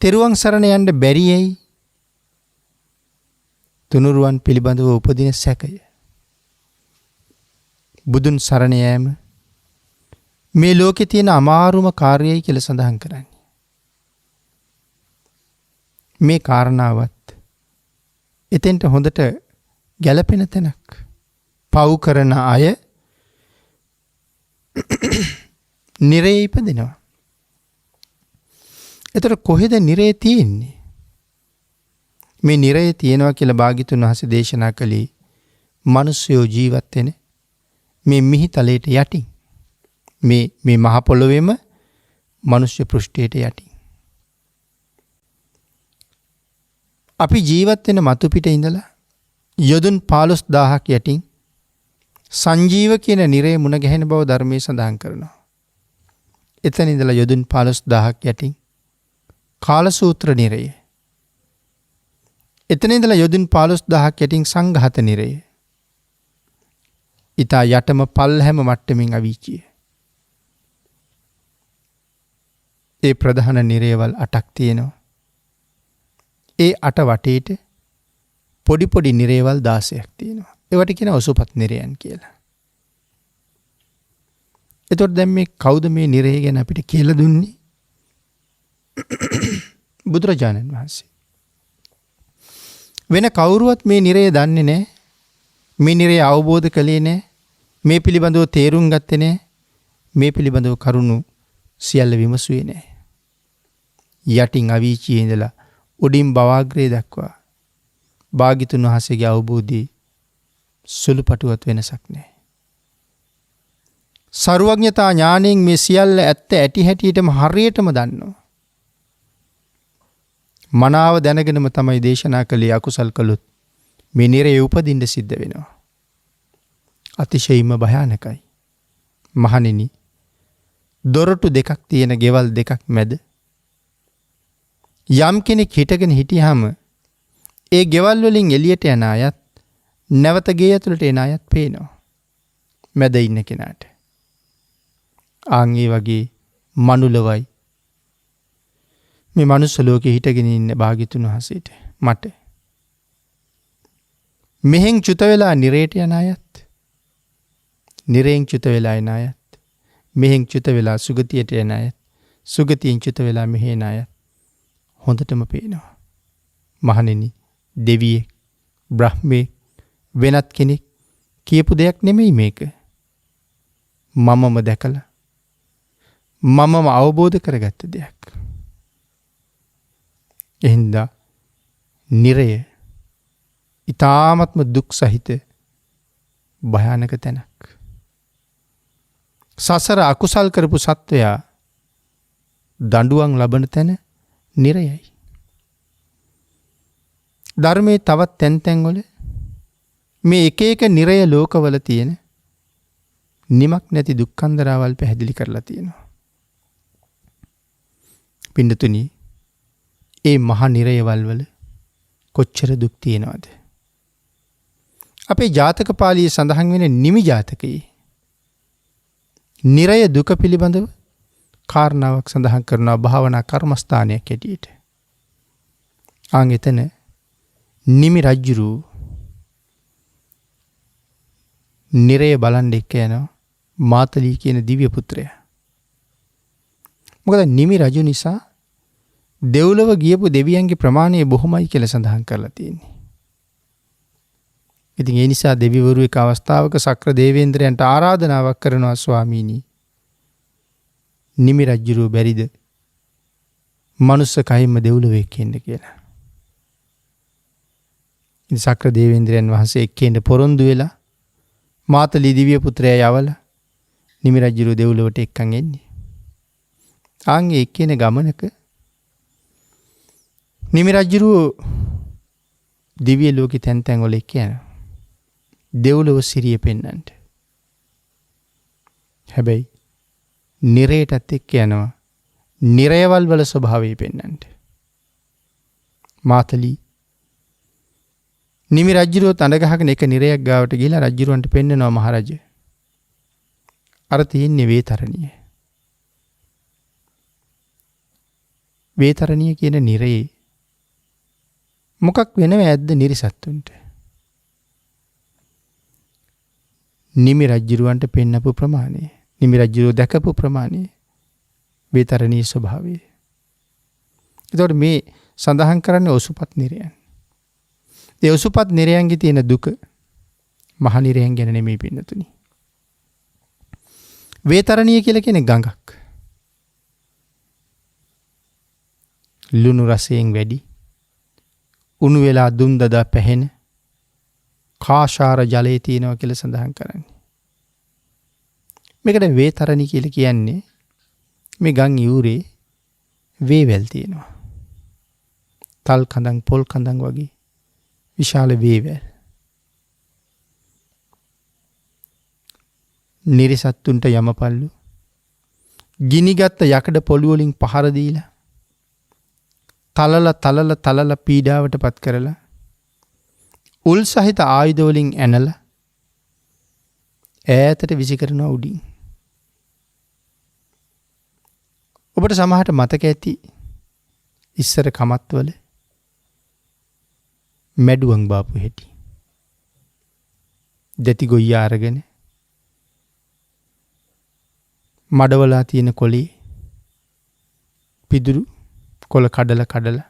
තෙරුවන් සරණ යන්න බැරි ඇයි? තුනුරුවන් පිළිබඳව උපදින සැකය. බුදුන් සරණ යෑම මේ ලෝකේ තියෙන අමාරුම කාර්යයයි කියලා සඳහන් කරන්නේ. මේ කාරණාවත් එතෙන්ට හොඳට ගැළපෙන තැනක්. පව් කරන අය නිරේ ඉපදෙනවා. එතකොට කොහෙද නිරේ තියෙන්නේ? මේ නිරේ තියෙනවා කියලා භාග්‍යතුන් වහන්සේ දේශනා කළේ මිනිස්සු ජීවත් වෙන මේ මිහිතලයට යටින්. මේ මහ පොළොවේම මනුෂ්‍ය පෘෂ්ඨයට යටින්. අපි ජීවත් වෙන මතු පිට ඉඳලා යොදුන් 15000ක් යටින් සංජීව කියන නිරේ මුණ ගැහෙන බව ධර්මයේ සඳහන් කරනවා. එතන ඉඳලා යොදුන් 15000ක් යටින් කාලසූත්‍ර නිරය. එතන ඉඳලා යොදුන් 15000ක් යටින් සංඝාත නිරය. ඊට යටම පල්හැම මට්ටමින් අවීචිය. ඒ ප්‍රධාන නිරේවල් 8ක් තියෙනවා. ඒ 8 වටේට පොඩි පොඩි නිරේවල් 16ක් තියෙනවා. ඒවට කියන ඔසුපත් නිරයන් කියලා. එතකොට දැන් මේ කවුද මේ නිරය ගැන අපිට කියලා දුන්නේ? බුදුරජාණන් වහන්සේ. වෙන කවුරුවත් මේ නිරය දන්නේ නැහැ. මේ නිරය අවබෝධ කළේ නැහැ. මේ පිළිබඳව තේරුම් ගත්තේ නැහැ. මේ පිළිබඳව කරුණු සියල්ල විමසුවේ නැහැ. යටින් අවීචියේ ඉඳලා උඩින් බවාග්‍රේ දක්වා භාග්‍යතුන් වහන්සේගේ අවබෝධී සුළුපටුවත් වෙනසක් නැහැ. සර්වඥතා ඥාණයෙන් මේ සියල්ල ඇත්ත ඇති හැටියටම හරියටම දන්නවා. මනාව දැනගෙනම තමයි දේශනා කළේ අකුසල් කළොත් මේ නිරේ උපදින්න සිද්ධ වෙනවා. අතිශයින්ම භයානකයි. මහණෙනි දොරටු දෙකක් තියෙන ගෙවල් දෙකක් මැද යම් කෙනෙක් හිටගෙන හිටියාම ඒ ගෙවල් වලින් එළියට යන අයත් නැවත ගේ ඇතුළට එන අයත් පේනවා. මැද ඉන්න කෙනාට. ආන්ගේ වගේ මනුලවයි මේ මනුස්ස ලෝකේ හිටගෙන ඉන්න භාග්‍යතුන් වහන්සේට මට මෙහෙන් චුත වෙලා නිරේට යන අයත් නිරේන් චුත වෙලා එන අයත් මෙහෙන් චුත වෙලා සුගතියට යන අයත් සුගතියෙන් චුත වෙලා මෙහෙ එන අයත් හොඳටම පේනවා. මහණෙනි දෙවියෙක් බ්‍රහ්මෙක් වෙනත් කෙනෙක් කියපු දෙයක් නෙමෙයි මේක. මමම දැකලා මමම අවබෝධ කරගත්ත දෙයක්. එහින්දා නිරය ඊ타ත්ම දුක් සහිත භයානක තැනක්. සසර අකුසල් කරපු සත්වයා දඬුවම් ලබන තැන නිරයයි. ධර්මයේ තවත් තැන් වල මේ එක එක නිරය ලෝකවල තියෙන නිමක් නැති දුක්ඛන්දරාවල් පැහැදිලි කරලා තියෙනවා. පින්නතුනි ඒ මහා නිරයවල් වල කොච්චර දුක් තියෙනවද? අපේ ජාතක පාළියේ සඳහන් වෙන නිමි ජාතකයේ නිරය දුක පිළිබඳව කාරණාවක් සඳහන් කරනවා භාවනා කර්මස්ථානයක් ඇටියට. ආන් එතන නිමි රජුරු නිරය බලන්න එක්ක යනවා මාතලී කියන දිව්‍ය පුත්‍රයා. මොකද නිමි රජු නිසා දෙව්ලොව ගියපු දෙවියන්ගේ ප්‍රමාණය බොහොමයි කියලා සඳහන් කරලා තියෙන්නේ. ඉතින් ඒ නිසා දෙවිවරු එක් අවස්ථාවක සක්‍ර දේවේන්ද්‍රයන්ට ආරාධනාවක් කරනවා ස්වාමීනි නිමි රජුරු බැරිද මනුස්ස කයින්ම දෙව්ලොවේ එක්කෙන්න කියලා. ඉතින් සක්‍ර දේවේන්ද්‍රයන් වහන්සේ එක්කෙන්න පොරොන්දු වෙලා මාතලී දිව්‍ය පුත්‍රයා යවලා නිමි රජුරු දෙව්ලොවට එක්කන් එන්නේ. ආන්ගේ එක්කෙන ගමනක නිමි රජුරු දිව්‍ය ලෝකේ තැන් වල එක්ක යනවා. දෙව්ලොව සිරිය පෙන්නන්නට. හැබැයි නිරයටත් එක්ක යනවා නිරයවල් වල ස්වභාවය පෙන්නන්නට. මාතලී නිමි රජුරුවත් අඬ ගහගෙන එක නිරයක් ගාවට ගිහිලා රජුරවන්ට පෙන්නනවා මහරජ. අර තියෙන්නේ වේතරණිය. වේතරණිය කියන නිරයේ මොකක් වෙනව ඇද්ද නිරිසත්තුන්ට? නිමි රජුරවන්ට පෙන්නපු ප්‍රමාණය, නිමි රජුරව දැකපු ප්‍රමාණය වේතරණී ස්වභාවය. ඒතකොට මේ සඳහන් කරන්නේ ඔසුපත් නිරයන්. ඒ ඔසුපත් නිරයන්ගේ තියෙන දුක මහ නිරයන් ගැන නෙමෙයි පින්නතුනි. වේතරණීය කියලා කියන්නේ ගඟක්. ලුණු රසයෙන් වැඩි උණු වෙලා දුම් දදා පැහෙන කාශාර ජලයේ තියෙනවා කියලා සඳහන් කරන්නේ. මේකට වේතරණී කියලා කියන්නේ මේ ගම් යූරේ වේවැල් තියෙනවා. තල් කඳන් පොල් කඳන් වගේ විශාල වේවැල්. නිරිසත්තුන්ට යමපල්ලු ගිනිගත්ත යකඩ පොළු වලින් පහර දීලා තලල පීඩාවට පත් කරලා උල් සහිත ආයුධ වලින් ඇනලා ඈතට විසි කරනවා උඩින්. ඔබට සමහරට මතක ඇති ඉස්සර කමත්වල මැඩුවන් බාපු හැටි. දෙති ගොයියා අරගෙන මඩවලා තියෙන කොලේ පිදුරු කොළ කඩලා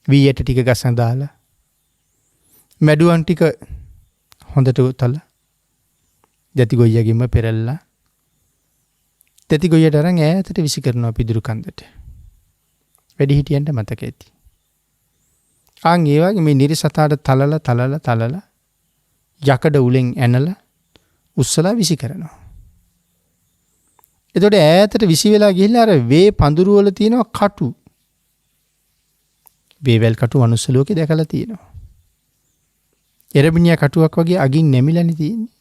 වී යට ටික ගසන් දාලා මැඩුවන් ටික හොඳට උතලා දෙති ගොයියාගෙම පෙරල්ලා දෙති ගොයියට අරන් ඈතට විසි කරනවා පිදුරු කන්දට. වැඩි හිටියන්ට මතක ඇති. ආන් ඒ වගේ මේ නිරිසතාට තලලා යකඩ උලෙන් ඇනලා උස්සලා විසි කරනවා. එතකොට ඈතට විසි වෙලා ගිහිල්ලා අර වේ පඳුරු වල තියෙනවා කටු. වේවැල් කටු මනුස්ස ලෝකේ දැකලා තියෙනවා. එරබිනියා කටුවක් වගේ අගින් නැමිලානේ තියෙන්නේ.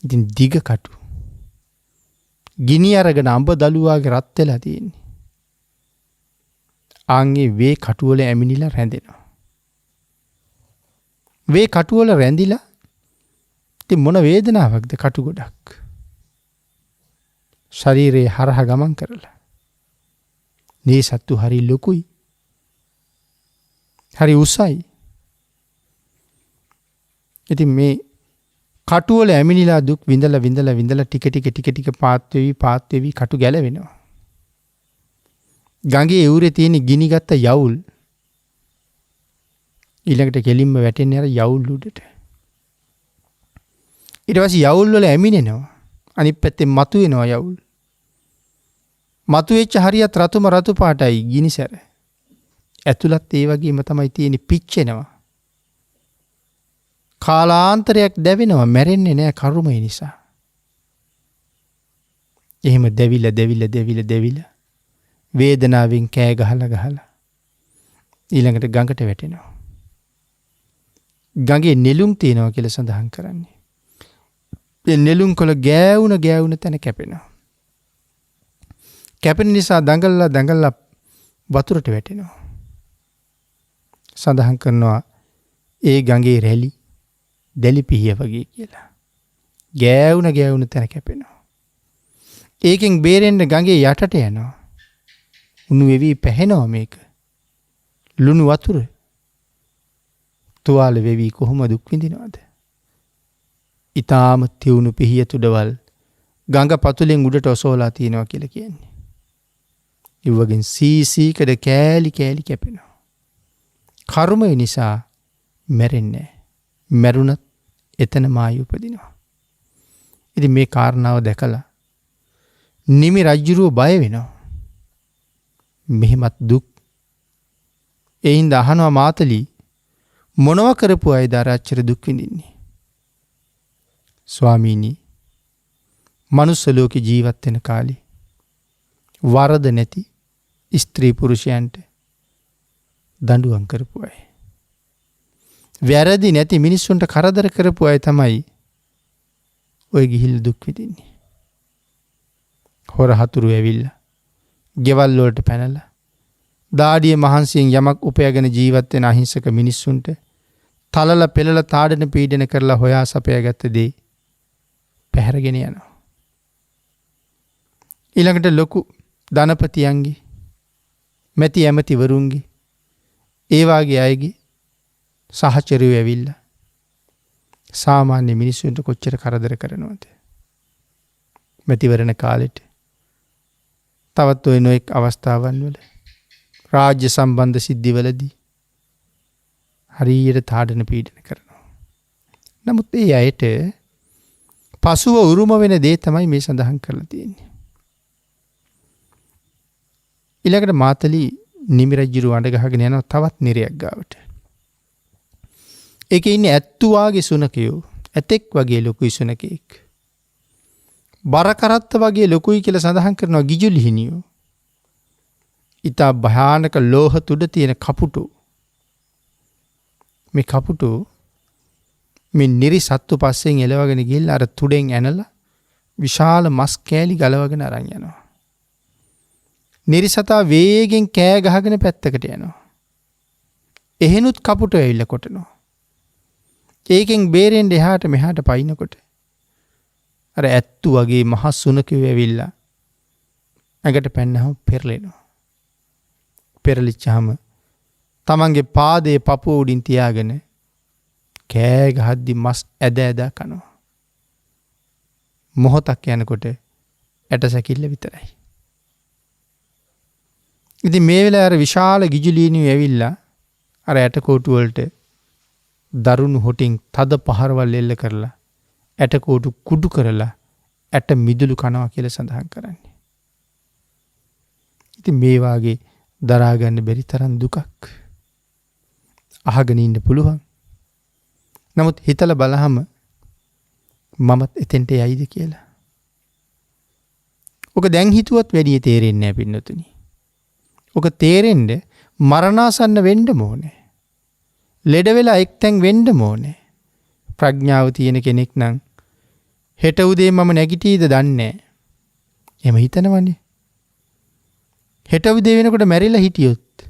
ඉතින් දිග කටු. ගිනි අරගෙන අඹ දලුවාගේ රත් වෙලා තියෙන්නේ. ආන්ගේ වේ කටු වල ඇමිනිලා රැඳෙනවා. වේ කටු වල රැඳිලා ඉතින් මොන වේදනාවක්ද කටු ගොඩක්. ශරීරයේ හරහා ගමන් කරලා. මේ සත්තු හරි ලොකුයි. හරි උසයි. ඉතින් මේ කටුවල ඇමිනිලා දුක් විඳලා ටික පාත් වෙවි කටු ගැලවෙනවා. ගඟේ උරේ තියෙන ගිනිගත්ත යවුල් ඊළඟට කෙලින්ම වැටෙන්නේ අර යවුල් උඩට. ඊට පස්සේ යවුල් වල ඇමිනෙනවා. අනිත් පැත්තෙන් මතුවෙනවා යවුල්. මතුවෙච්ච හරියත් රතු පාටයි ගිනිසැර. ඇතුළත් ඒ වගේම තමයි තියෙන්නේ පිච්චෙනවා. කාලාන්තරයක් දැවෙනවා මැරෙන්නේ නැහැ කර්මය නිසා. එහෙම දෙවිලා වේදනාවෙන් කෑ ගහලා ඊළඟට ගඟට වැටෙනවා. ගඟේ නෙළුම් තියෙනවා කියලා සඳහන් කරන්නේ. ඒ නෙළුම් කොළ ගෑවුන තැන කැපෙනවා. කැපෙන නිසා දඟලලා වතුරට වැටෙනවා. සඳහන් කරනවා ඒ ගඟේ රැලි දැලිපිහිය වගේ කියලා. ගෑවුන තැන කැපෙනවා. ඒකෙන් බේරෙන්න ගඟේ යටට යනවා. උණු වෙවි පැහෙනවා මේක. ලුණු වතුර. තුවාල වෙවි කොහොම දුක් විඳිනවද? ඊටාම තියුණු පිහිය තුඩවල් ගඟ පතුලෙන් උඩට ඔසවලා තියනවා කියලා කියන්නේ. ඉවගෙන් සීසීකඩ කෑලි කැපෙනවා. කර්මය නිසා මැරෙන්නේ. මැරුණත් එතනම ආයි උපදිනවා. ඉතින් මේ කාරණාව දැකලා නිමි රජුරුව බය වෙනවා. මෙහෙමත් දුක්. ඒ හින්දා අහනවා මාතලි මොනව කරපු අයද අර අච්චර දුක් විඳින්නේ? ස්වාමීනි මනුස්ස ලෝකේ ජීවත් වෙන කාලේ වරද නැති ස්ත්‍රී පුරුෂයන්ට දඬුවම් කරපු අය. වැරදි නැති මිනිස්සුන්ට කරදර කරපු අය තමයි ඔය ගිහිල්ලා දුක් විඳින්නේ. හොර හතුරු ඇවිල්ලා ගෙවල් වලට පැනලා දාඩිය මහන්සියෙන් යමක් උපයගෙන ජීවත් වෙන අහිංසක මිනිස්සුන්ට තලලා පෙළලා තාඩන පීඩන කරලා හොයා සපයාගත්ත දේ පැහැරගෙන යනවා. ඊළඟට ලොකු ධනපතියන්ගේ මැති ඇමතිවරුන්ගේ ඒ වාගේ අයගේ සහචරයෝ ඇවිල්ලා සාමාන්‍ය මිනිස්සුන්ට කොච්චර කරදර කරනවද? මැතිවරණ කාලෙට තවත් ඔය නොඑක් අවස්ථාවන් වල රාජ්‍ය සම්බන්ධ සිද්ධිවලදී හරියට තාඩන පීඩන කරනවා. නමුත් ඒ අයට පසුව උරුම වෙන දේ තමයි මේ සඳහන් කරලා තියෙන්නේ. ඊළඟට මාතලි නිමි රජුරු අඬ ගහගෙන යනවා තවත් නිරයක් ගාවට. ඒකේ ඉන්නේ ඇත්තු වාගේ සුනකයෝ. ඇතෙක් වගේ ලොකුයි සුනකෙක්. බර කරත්ත වගේ ලොකුයි කියලා සඳහන් කරනවා ගිජුලිහිනියෝ. ඊට භයානක ලෝහ තුඩ තියෙන කපුටු. මේ කපුටු මේ නිරි සත්තු පස්සෙන් එලවගෙන ගිහිල්ලා අර තුඩෙන් ඇනලා විශාල මස් කෑලි ගලවගෙන අරන් යනවා. නිරිසතා වේගෙන් කෑ ගහගෙන පැත්තකට යනවා. එහෙනුත් කපුටෝ ඇවිල්ලා කොටනවා. ඒකෙන් බේරෙන්න එහාට මෙහාට පයින්නකොට අර ඇත්තු වගේ මහ සුනකයෝ ඇවිල්ලා ඇඟට පැන්නහම පෙරලෙනවා. පෙරලිච්චාම තමන්ගේ පාදයේ පපුව උඩින් තියාගෙන කෑ ගහද්දි මස් ඇද කනවා. මොහොතක් යනකොට ඇට සැකිල්ල විතරයි. ඉතින් මේ වෙලාවේ අර විශාල ගිජුලීනියෝ ඇවිල්ලා අර ඇටකොටු වලට දරුණු හොටින් තද පහරවල් එල්ල කරලා ඇටකොටු කුඩු කරලා ඇට මිදුළු කනවා කියලා සඳහන් කරන්නේ. ඉතින් මේ වාගේ දරා ගන්න බැරි තරම් දුකක් අහගෙන ඉන්න පුළුවන්. නමුත් හිතලා බලහම මමත් එතෙන්ට යයිද කියලා. ඔක දැන් හිතුවත් වැඩි තේරෙන්නේ නැහැ පින්නතුනි. ඔක තේරෙන්න මරණාසන්න වෙන්න ඕනේ. ලෙඩ වෙලා එක්තැන් වෙන්න ඕනේ. ප්‍රඥාව තියෙන කෙනෙක් නම් හෙට උදේ මම නැගිටීද දන්නේ නැහැ. එහෙම හිතනවනේ. හෙට උදේ වෙනකොට මැරිලා හිටියොත්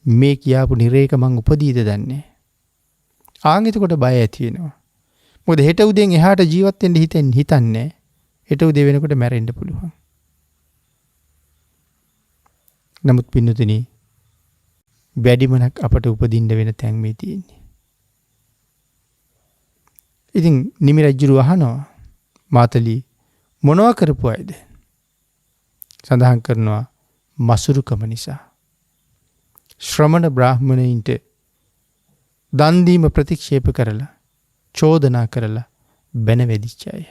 මේ කියාපු නිරේක මං උපදීද දන්නේ නැහැ. ආන් එතකොට බය ඇති වෙනවා. මොකද හෙට උදෙන් එහාට ජීවත් වෙන්න හිතන්නේ. හෙට උදේ වෙනකොට මැරෙන්න පුළුවන්. නමුත් පින්නතුනි වැඩිමනක් අපට උපදින්න වෙන තැන් මේ තියෙන්නේ. ඉතින් නිමි රජුරු අහනවා මාතලී මොනවා කරපු අයද? සඳහන් කරනවා මසුරුකම නිසා. ශ්‍රමණ බ්‍රාහ්මණයින්ට දන් දීම ප්‍රතික්ෂේප කරලා චෝදනා කරලා බැන වැදිච්ච අය.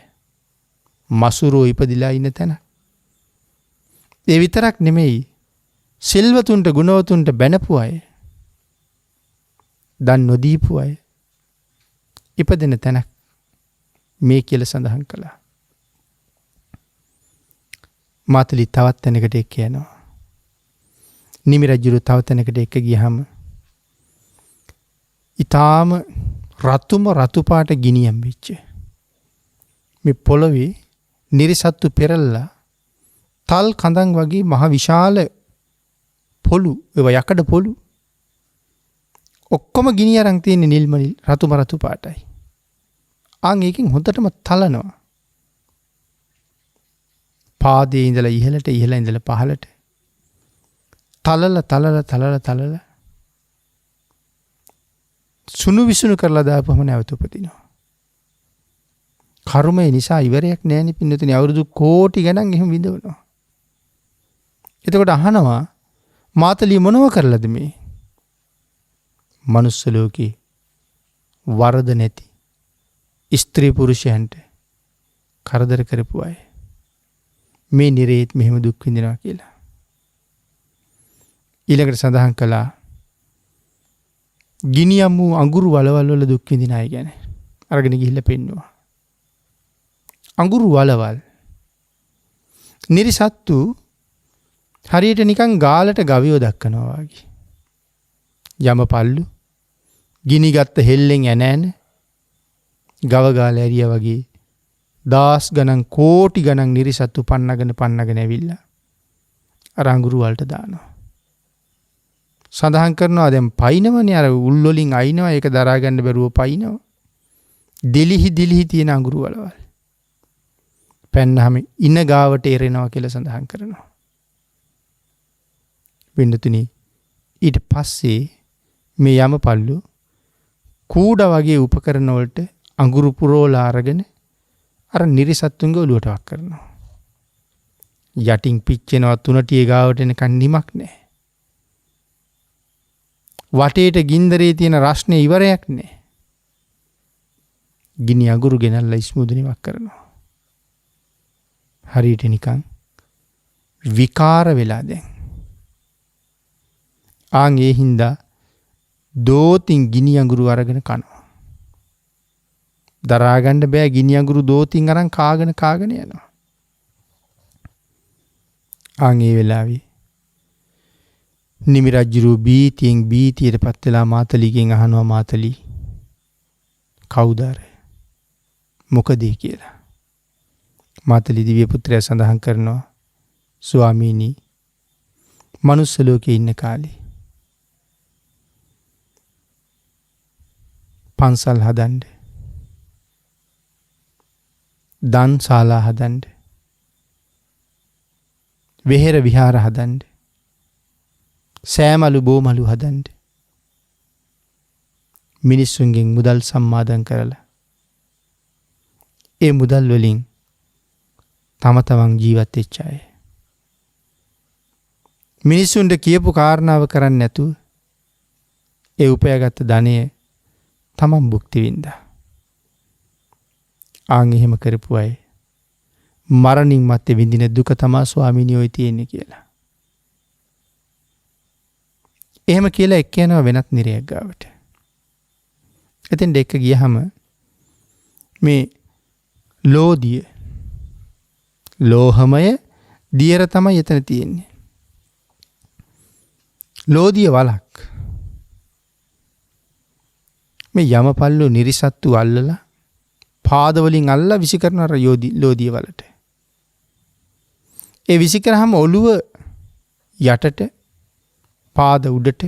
මසුරෝ ඉපදිලා ඉන්න තැන. ඒ විතරක් නෙමෙයි සිල්වතුන්ට ගුණවතුන්ට බැනපු අය. දන් නොදීපු අය ඉපදෙන තැනක් මේ කියලා සඳහන් කළා. මාතලි තවත් තැනකට එක්ක යනවා. නිමි රජුරු තව තැනකට එක්ක ගියහම ඊටාම රතු පාට ගිනියම් වෙච්ච මේ පොළවේ නිරිසත්තු පෙරල්ලා තල් කඳන් වගේ මහ විශාල පොළු ඒවා යකඩ පොළු ඔක්කොම ගිනි අරන් තියෙන නිල්ම රතු පාටයි. ආන් ඒකෙන් හොඳටම තලනවා. පාදයේ ඉඳලා ඉහළට ඉහළ ඉඳලා පහළට තලල සුණු විසුණු කරලා දාපුවම නැවත උපදිනවා. කර්මය නිසා ඉවරයක් නැහෙනි පින්නතුනි. අවුරුදු කෝටි ගණන් එහෙම විඳවනවා. එතකොට අහනවා මාතලී මොනව කරලාද මේ? මනුස්ස ලෝකේ වරද නැති ස්ත්‍රී පුරුෂයන්ට කරදර කරපු අය මේ නිරේත් මෙහෙම දුක් විඳිනවා කියලා. ඊළඟට සඳහන් කළා ගිනියම් වූ අඟුරු වලවල් වල දුක් විඳින අය ගැන. අරගෙන ගිහිල්ලා පෙන්නවා. අඟුරු වලවල් නිරිසත්තු හරියට නිකන් ගාලට ගවියෝ දක්කනවා වගේ. යමපල්ලු ගිනි ගත්ත හෙල්ලෙන් ඇනෑන ගව ගාල ඇරියා වගේ දාස් ගණන් කෝටි ගණන් නිරිසත්තු පන්නගෙන ඇවිල්ලා අර අඟුරු වලට දානවා. සඳහන් කරනවා දැන් පයින්නවනේ අර උල් වලින් අයින්නවා ඒක දරා ගන්න බැරුව පයින්නවා. දිලිහි තියෙන අඟුරු වලවල්. පැන්නහම ඉන ගාවට එරෙනවා කියලා සඳහන් කරනවා. වෙන්නතුනි ඊට පස්සේ මේ යමපල්ලු කූඩ වගේ උපකරණ වලට අඟුරු පුරෝලා අරගෙන අර නිරිසත්තුන්ගේ ඔලුවට වක් කරනවා. යටින් පිච්චෙනවා තුනටියේ ගාවට එනකන් නිමක් නැහැ. වටේට ගින්දරේ තියෙන රස්නේ ඉවරයක් නැහැ. ගිනි අඟුරු ගෙනල්ලා ඉස්මුදුනිවක් කරනවා. හරියට නිකන් විකාර වෙලා දැන්. ආන් ඒ හින්දා දෝතින් ගිනි අඟුරු අරගෙන කනවා. දරා ගන්න බෑ ගිනි අඟුරු දෝතින් අරන් කාගෙන යනවා. ආන් ඒ වෙලාවේ නිමි රජුරු බීතියට පත් වෙලා මාතලීගෙන් අහනවා මාතලී කවුද අර මොකද කියලා. මාතලී දිව්‍ය පුත්‍රයා සඳහන් කරනවා ස්වාමීනි මනුස්ස ලෝකේ ඉන්න කාලේ පන්සල් හදන්න දන් ශාලා හදන්න විහෙර විහාර හදන්න සෑමලු බෝමලු හදන්න මිනිස්සුන්ගෙන් මුදල් සම්මාදන් කරලා ඒ මුදල් වලින් තම තමන් ජීවත් වෙච්ච අය. මිනිස්සුන්ට කියපු කාරණාව කරන්නේ නැතුව ඒ උපයාගත් ධනය තමන් භුක්ති විඳා. ආන් එහෙම කරපු අය මරණින් මත්තේ විඳින දුක තමා ස්වාමීනි ඔය තියෙන්නේ කියලා. එහෙම කියලා එක්කෙනා වෙනත් නිරයක් ගාවට. එතෙන් දෙක ගියහම මේ ලෝදිය ලෝහමය දියර තමයි එතන තියෙන්නේ. ලෝදිය වලක් මේ යමපල්ලු නිරිසත්තු අල්ලලා පාදවලින් අල්ලලා විසි කරන අර ලෝදිය වලට. ඒ විසි කරාම ඔළුව යටට පාද උඩට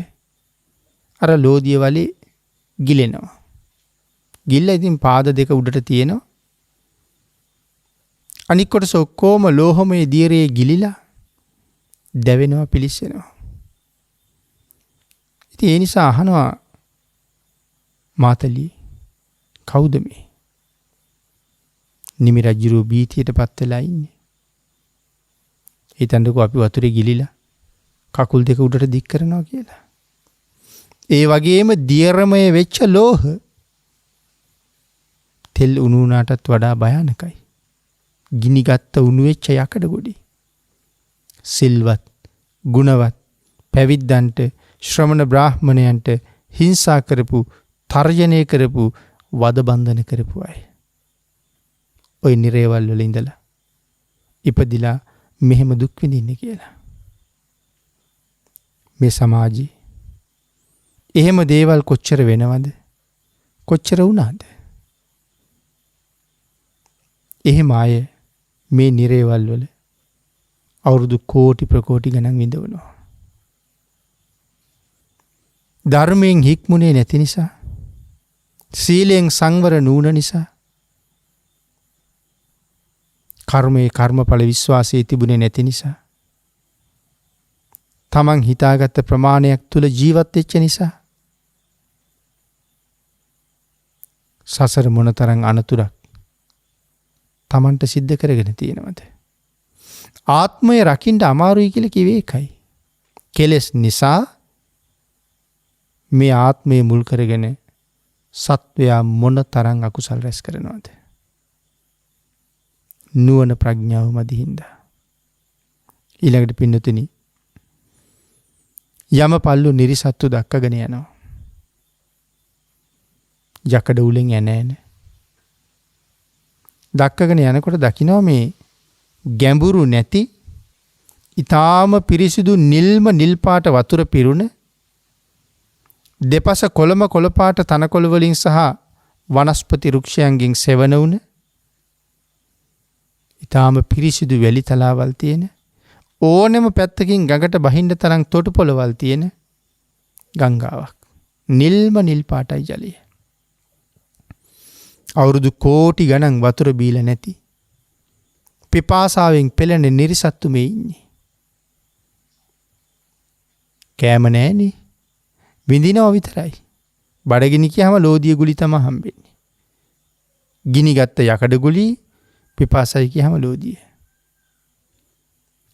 අර ලෝදිය වලේ ගිලෙනවා. ගිල්ල ඉතින් පාද දෙක උඩට තියෙනවා. අනික් කොටස ඔක්කොම ලෝහමය දියරේ ගිලිලා දැවෙනවා පිලිස්සෙනවා. ඉතින් ඒ නිසා අහනවා මාතලී කවුද මේ? නිමි රජුගේ බීතියටපත් වෙලා ඉන්නේ. හිතන්නකෝ අපි වතුරේ ගිලිලා කකුල් දෙක උඩට දික් කරනවා කියලා. ඒ වගේම දියරමය වෙච්ච ලෝහ තෙල් උණු වුණාටත් වඩා භයානකයි. ගිනිගත්ත උණු වෙච්ච යකඩ ගොඩේ. සිල්වත්, ගුණවත්, පැවිද්දන්ට, ශ්‍රමණ බ්‍රාහ්මණයන්ට හිංසා කරපු, තර්ජනය කරපු, වද බන්ධන කරපු අය. ඔය නිරේවල් වල ඉඳලා ඉපදිලා මෙහෙම දුක් විඳින්නේ කියලා. මේ සමාජයේ එහෙම දේවල් කොච්චර වෙනවද? කොච්චර වුණාද? එහෙම අය මේ නිරේවල් වල අවුරුදු කෝටි ප්‍රකෝටි ගණන් විඳවනවා. ධර්මයෙන් හික්මුනේ නැති නිසා, සීලයෙන් සංවර නුන නිසා, කර්මයේ කර්මඵල විශ්වාසයේ තිබුණේ නැති නිසා, තමන් හිතාගත්ත ප්‍රමාණයක් තුල ජීවත් වෙච්ච නිසා සසර මොනතරම් අනතුරක් තමන්ට සිද්ධ කරගෙන තියෙනවද? ආත්මය රකින්න අමාරුයි කියලා කිව්වේ ඒකයි. කෙලෙස් නිසා මේ ආත්මය මුල් කරගෙන සත්වයා මොනතරම් අකුසල් රැස් කරනවද? නුවණ ප්‍රඥාව මදිහින්දා. ඊළඟට පින්නතුනි යමපල්ලු නිරිසත්තු දක්කගෙන යනවා. යකඩ උලෙන් ඇනෑන දක්කගෙන යනකොට දකිනවා මේ ගැඹුරු නැති ඊටාම පිරිසිදු නිල්ම නිල් පාට වතුර පිරුණ දෙපස කොළම කොළ පාට තනකොළ වලින් සහ වනස්පති වෘක්ෂයන්ගෙන් සෙවණ වුණ ඊටාම පිරිසිදු වැලි තලාවල් තියෙන ඕනෙම පැත්තකින් ගඟට බහින්න තරම් තොටු පොළවල් තියෙන ගංගාවක්. නිල්ම නිල් පාටයි ජලය. අවුරුදු කෝටි ගණන් වතුර බීලා නැති පිපාසාවෙන් පෙළෙන නිරිසත්තු මේ ඉන්නේ. කෑම නෑනේ. විඳිනව විතරයි. බඩගිනි කියහම ලෝදිය ගුලි තමයි හම්බෙන්නේ. ගිනිගත්ත යකඩ ගුලි, පිපාසයි කියහම ලෝදිය.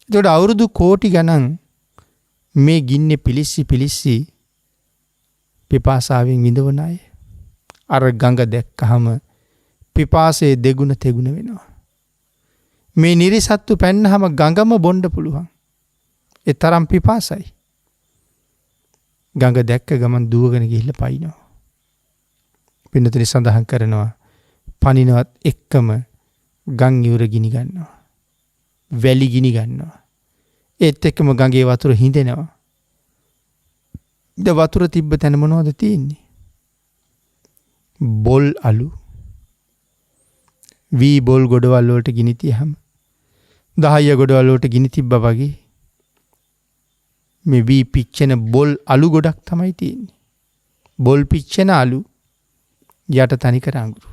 ඒකට අවුරුදු කෝටි ගණන් මේ ගින්නේ පිලිස්සි පිපාසාවෙන් විඳවන අය අර ගඟ දැක්කහම පිපාසයේ දෙගුණ තෙගුණ වෙනවා. මේ නිරිසත්තු පැන්නහම ගඟම බොන්න පුළුවන්. ඒ තරම් පිපාසයි. ගඟ දැක්ක ගමන් දුවගෙන ගිහිල්ලා පයින්නවා. පින්නතුනි සඳහන් කරනවා පනිනවත් එක්කම ගම් ඉවුර ගිනි ගන්නවා. වැලි ගිනි ගන්නවා. ඒත් එක්කම ගඟේ වතුර හිඳෙනවා. ද වතුර තිබ්බ තැන මොනවද තියෙන්නේ? බොල් අලු. වී බොල් ගොඩවල් වලට ගිනි තියහම 10 ගොඩවල් වලට ගිනි තිබ්බා වගේ මේ වී පිච්චෙන බොල් අලු ගොඩක් තමයි තියෙන්නේ. බොල් පිච්චෙන අලු යට තනිකර අඟුරු.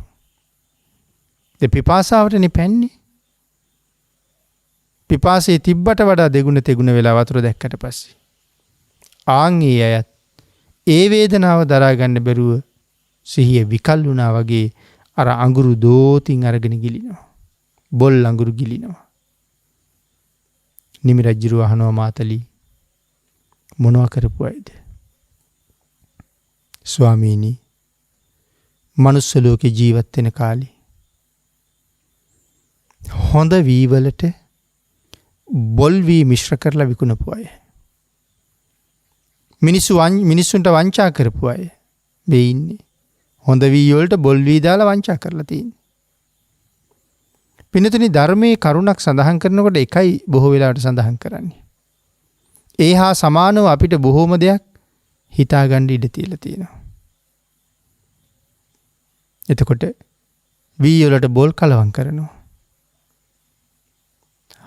ඒ පිපාසාවටනේ පැන්නේ. පිපාසයේ තිබ්බට වඩා දෙගුණ තෙගුණ වෙලා වතුර දැක්කට පස්සේ ආන් ඒ අයත් ඒ වේදනාව දරා ගන්න බැරුව සිහිය විකල් වුණා වගේ අර අඟුරු දෝතින් අරගෙන ගිලිනවා. බොල් අඟුරු ගිලිනවා. නිමි රජුව අහනවා මාතලී මොනවා කරපු අයද? ස්වාමීනි මනුස්ස ලෝකේ ජීවත් වෙන කාලේ හොඳ වී වලට බොල් වී මිශ්‍ර කරලා විකුණපු අය. මිනිස්සුන්ට වංචා කරපු අය මේ ඉන්නේ. හොඳ වී වලට බොල් වී දාලා වංචා කරලා තියෙන්නේ. පින්නතුනි ධර්මයේ කරුණක් සඳහන් කරනකොට එකයි බොහෝ වෙලාවට සඳහන් කරන්නේ. ඒ හා සමානව අපිට බොහෝම දෙයක් හිතාගන්න ඉඩ තියලා තියෙනවා. එතකොට වී වලට බොල් කලවම් කරනවා.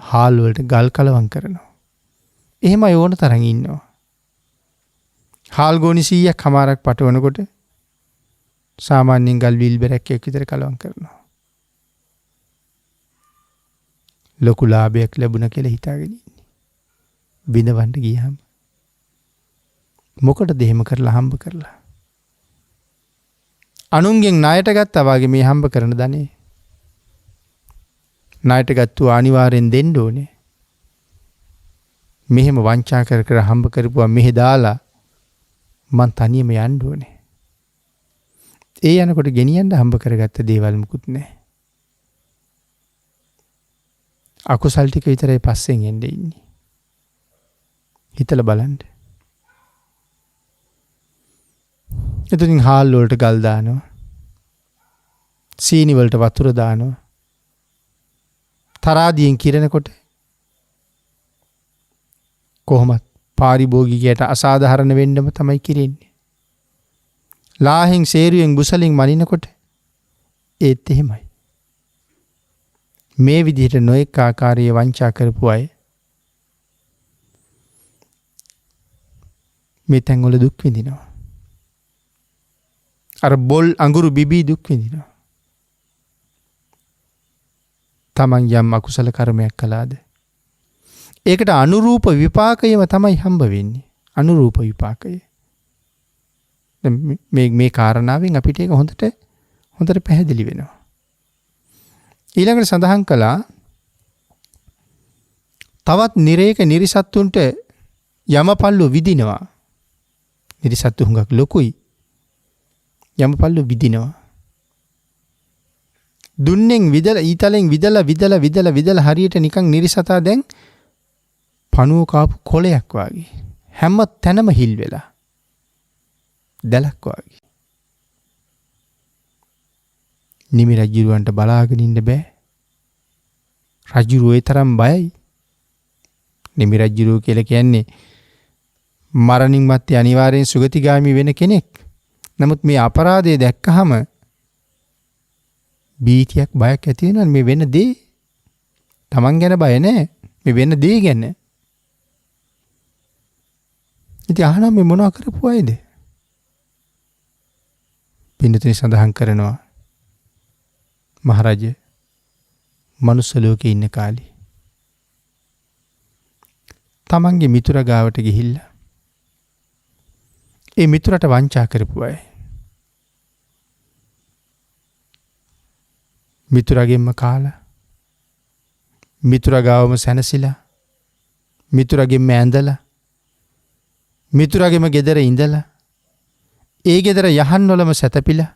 හාල් වලට ගල් කලවම් කරනවා. එහෙම ඕන තරම් ඉන්නවා. හාල් ගෝනි 100ක් හමාරක් පටවනකොට සාමාන්‍යයෙන් ගල් වීල් බැරක් එකක් විතර කලවම් කරනවා. ලොකු ලාභයක් ලැබුණ කියලා හිතාගෙන ඉන්නේ. බිඳවන්න ගියාම මොකටද එහෙම කරලා හම්බ කරලා? අනුන්ගෙන් ණයට ගත්තා වගේ මේ හම්බ කරන ධනෙ ණයට ගත්තු අනිවාර්යෙන් දෙන්න ඕනේ. මෙහෙම වංචා කර කර හම්බ කරපුවා මෙහෙ දාලා මං තනියම යන්න ඕනේ. ඒ යනකොට ගෙනියන්න හම්බ කරගත්ත දේවල් මුකුත් නැහැ. අකුසල් ටික විතරයි පස්සෙන් එන්නේ ඉන්නේ. හිතලා බලන්න. එතනින් හාල් වලට ගල් දානවා. සීනි වලට වතුර දානවා. තරාදියෙන් කිරනකොට කොහොමත් පාරිභෝගිකයට අසාධාරණ වෙන්නම තමයි කිරෙන්නේ. ලාහෙන් සේරුවෙන් බුසලින් මනිනකොට ඒත් එහෙමයි. මේ විදිහට නොඑක ආකාරයේ වංචා කරපු අය මේ තැන්වල දුක් විඳිනවා. අර බොල් අඟුරු බිබී දුක් විඳිනවා. තමන් යම් අකුසල කර්මයක් කළාද ඒකට අනුරූප විපාකයම තමයි හම්බ වෙන්නේ. අනුරූප විපාකය. මේ කාරණාවෙන් අපිට ඒක හොඳට පැහැදිලි වෙනවා. ඊළඟට සඳහන් කළා තවත් නිරේක නිරිසත්තුන්ට යමපල්ලු විදිනවා. නිරිසත්තු හුඟක් ලොකුයි. යමපල්ලු විදිනවා. දුන්නෙන් විදලා ඊතලෙන් විදලා හරියට නිකන් නිරිසතා දැන් පණුව කාපු කොලයක් වගේ. හැම තැනම හිල් වෙලා. දැලක් වගේ. නිමි රජුරවන්ට බලාගෙන ඉන්න බෑ. රජුරෝ ඒ තරම් බයයි. නිමි රජුරෝ කියලා කියන්නේ මරණින් මත්තේ අනිවාර්යෙන් සුගතිගාමි වෙන කෙනෙක්. නමුත් මේ අපරාධය දැක්කහම බීතියක් බයක් ඇති වෙනවා. මේ වෙන දේ Taman ගැන බය නැහැ. මේ වෙන දේ ගැන. ඉතින් අහනවා මේ මොනවා කරපු අයද? පින්නතුනි සඳහන් කරනවා මහරජ මනුස්ස ලෝකේ ඉන්න කාලේ තමන්ගේ මිතුරා ගාවට ගිහිල්ලා ඒ මිතුරට වංචා කරපු අය මිතුරාගෙන්ම කාලා මිතුරා ගාවම සැනසিলা මිතුරාගෙන්ම ඇඳලා මිතුරාගෙම ගෙදර ඉඳලා ඒ ගෙදර යහන්වලම සැතපිලා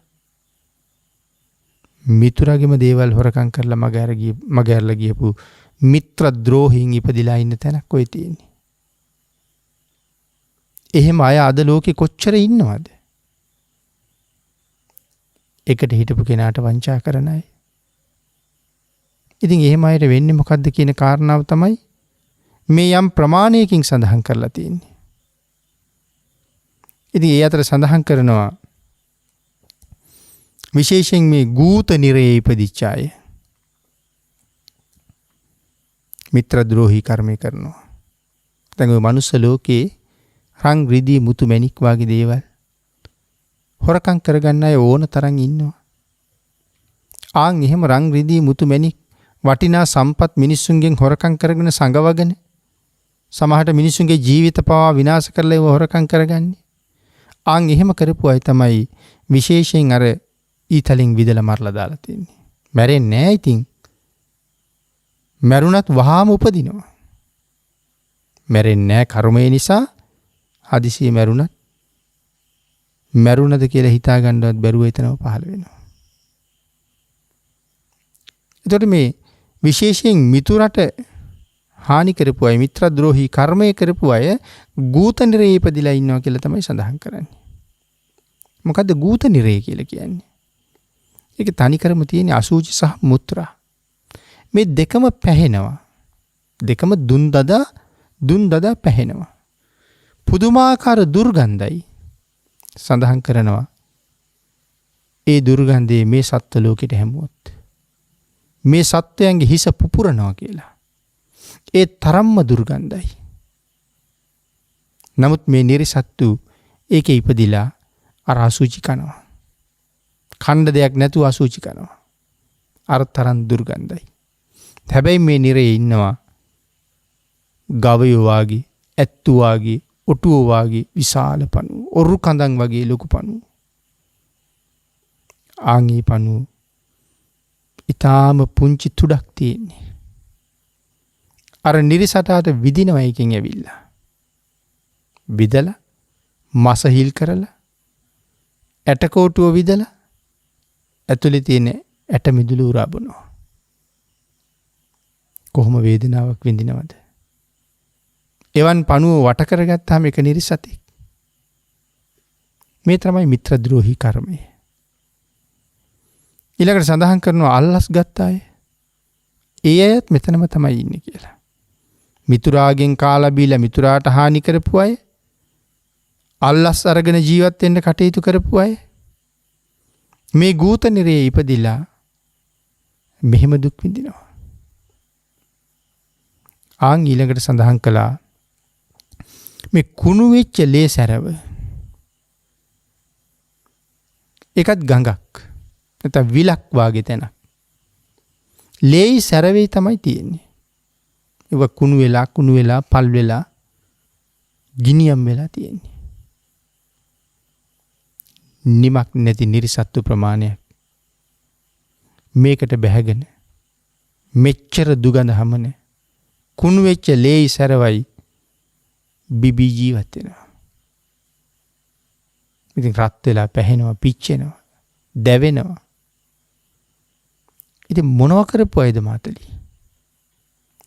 මිතුරාගෙම දේවල් හොරකම් කරලා මගහැරලා ගියපු මිත්‍ර ද්‍රෝහීන් ඉපදිලා ඉන්න තැනක් ඔය තියෙන්නේ. එහෙම අය අද ලෝකේ කොච්චර ඉන්නවද? එකට හිටපු කෙනාට වංචා කරන අය. ඉතින් එහෙම අයට වෙන්නේ මොකද්ද කියන කාරණාව තමයි මේ යම් ප්‍රමාණයකින් සඳහන් කරලා තියෙන්නේ. ඉතින් ඒ අතර සඳහන් කරනවා විශේෂයෙන් මේ ගූත නිරයේ ඉපදිච්ච අය මිත්‍ර ද්‍රෝහී කර්මය කරනවා. දැන් ඔය මනුස්ස ලෝකේ රන් රිදී මුතු මැණික් වගේ දේවල් හොරකම් කරගන්න අය ඕන තරම් ඉන්නවා. ආන් එහෙම රන් රිදී මුතු මැණික් වටිනා සම්පත් මිනිස්සුන්ගෙන් හොරකම් කරගෙන සංගවගෙන සමහරට මිනිස්සුන්ගේ ජීවිත පවා විනාශ කරලා ඒව හොරකම් කරගන්නේ. ආන් එහෙම කරපු අය තමයි විශේෂයෙන් අර ඊතලින් විදලා මරලා දාලා තියෙන්නේ. මැරෙන්නේ නැහැ ඉතින්. මැරුණත් වහාම උපදිනවා. මැරෙන්නේ නැහැ කර්මය නිසා හදිසියෙ මැරුණද කියලා හිතා ගන්නවත් බැරුව එතනම පහළ වෙනවා. එතකොට මේ විශේෂයෙන් මිතුරට හානි කරපු අය මිත්‍රද්‍රෝහී කර්මය කරපු අය ගූත නිරේ ඉපදිලා ඉන්නවා කියලා තමයි සඳහන් කරන්නේ. මොකද්ද ගූත නිරේ කියලා කියන්නේ? ඒක තනිකරම තියෙන අසුචි සහ මුත්‍රා. මේ දෙකම පැහෙනවා. දෙකම දුන් දදා පැහෙනවා. පුදුමාකාර දුර්ගන්ධයි. සඳහන් කරනවා ඒ දුර්ගන්ධයේ මේ සත්ත්ව ලෝකෙට හැමුවොත් මේ සත්වයන්ගේ හිස පුපුරනවා කියලා. ඒ තරම්ම දුර්ගන්ධයි. නමුත් මේ නිරිසත්තු ඒකේ ඉපදිලා අර අසුචි කනවා. ඛණ්ඩ දෙයක් නැතුව අසුචි කනවා. අර තරම් දුර්ගන්ධයි. හැබැයි මේ නිරේ ඉන්නවා ගවයෝ වාගේ, ඇත්තු වාගේ, ඔටුවෝ වාගේ විශාල පණුව, ඔරු කඳන් වගේ ලොකු පණුව. ආන්ගේ පණුව ඊටාම පුංචි තුඩක් තියෙන්නේ. අර නිරිසටාට විදිනවා එකෙන් ඇවිල්ලා. විදලා මස හිල් කරලා ඇටකෝටුව විදලා ඇතුලේ තියෙන ඇට මිදුළු උරා බොනවා. කොහොම වේදනාවක් විඳිනවද? එවන් පණුව වට කරගත්තාම එක නිරිසතෙක්. මේ තමයි මිත්‍ර ද්‍රෝහී කර්මය. ඊළඟට සඳහන් කරනවා අල්ලස් ගත්ත අය. ඒ අයත් මෙතනම තමයි ඉන්නේ කියලා. මිතුරාගෙන් කාලා බීලා මිතුරාට හානි කරපු අය, අල්ලස් අරගෙන ජීවත් වෙන්න කටයුතු කරපු අය, මේ ගූත නිරේ ඉපදිලා මෙහෙම දුක් විඳිනවා. ආන් ඊළඟට සඳහන් කළා මේ කුණු වෙච්ච ලේ සැරව. ඒකත් ගඟක්. නැත්නම් විලක් වාගේ තැනක්. ලේයි සැරවේ තමයි තියෙන්නේ. ඒක කුණු වෙලා පල් වෙලා ගිනියම් වෙලා තියෙන්නේ. නිමක් නැති නිරිසත්තු ප්‍රමාණයක් මේකට බැහැගෙන මෙච්චර දුගඳ හමන කුණු වෙච්ච ලේයි සැරවයි බිබී ජීවත් වෙනවා. ඉතින් රත් වෙලා පැහෙනවා, පිච්චෙනවා, දැවෙනවා. ඉතින් මොනව කරපු අයද මාතලි?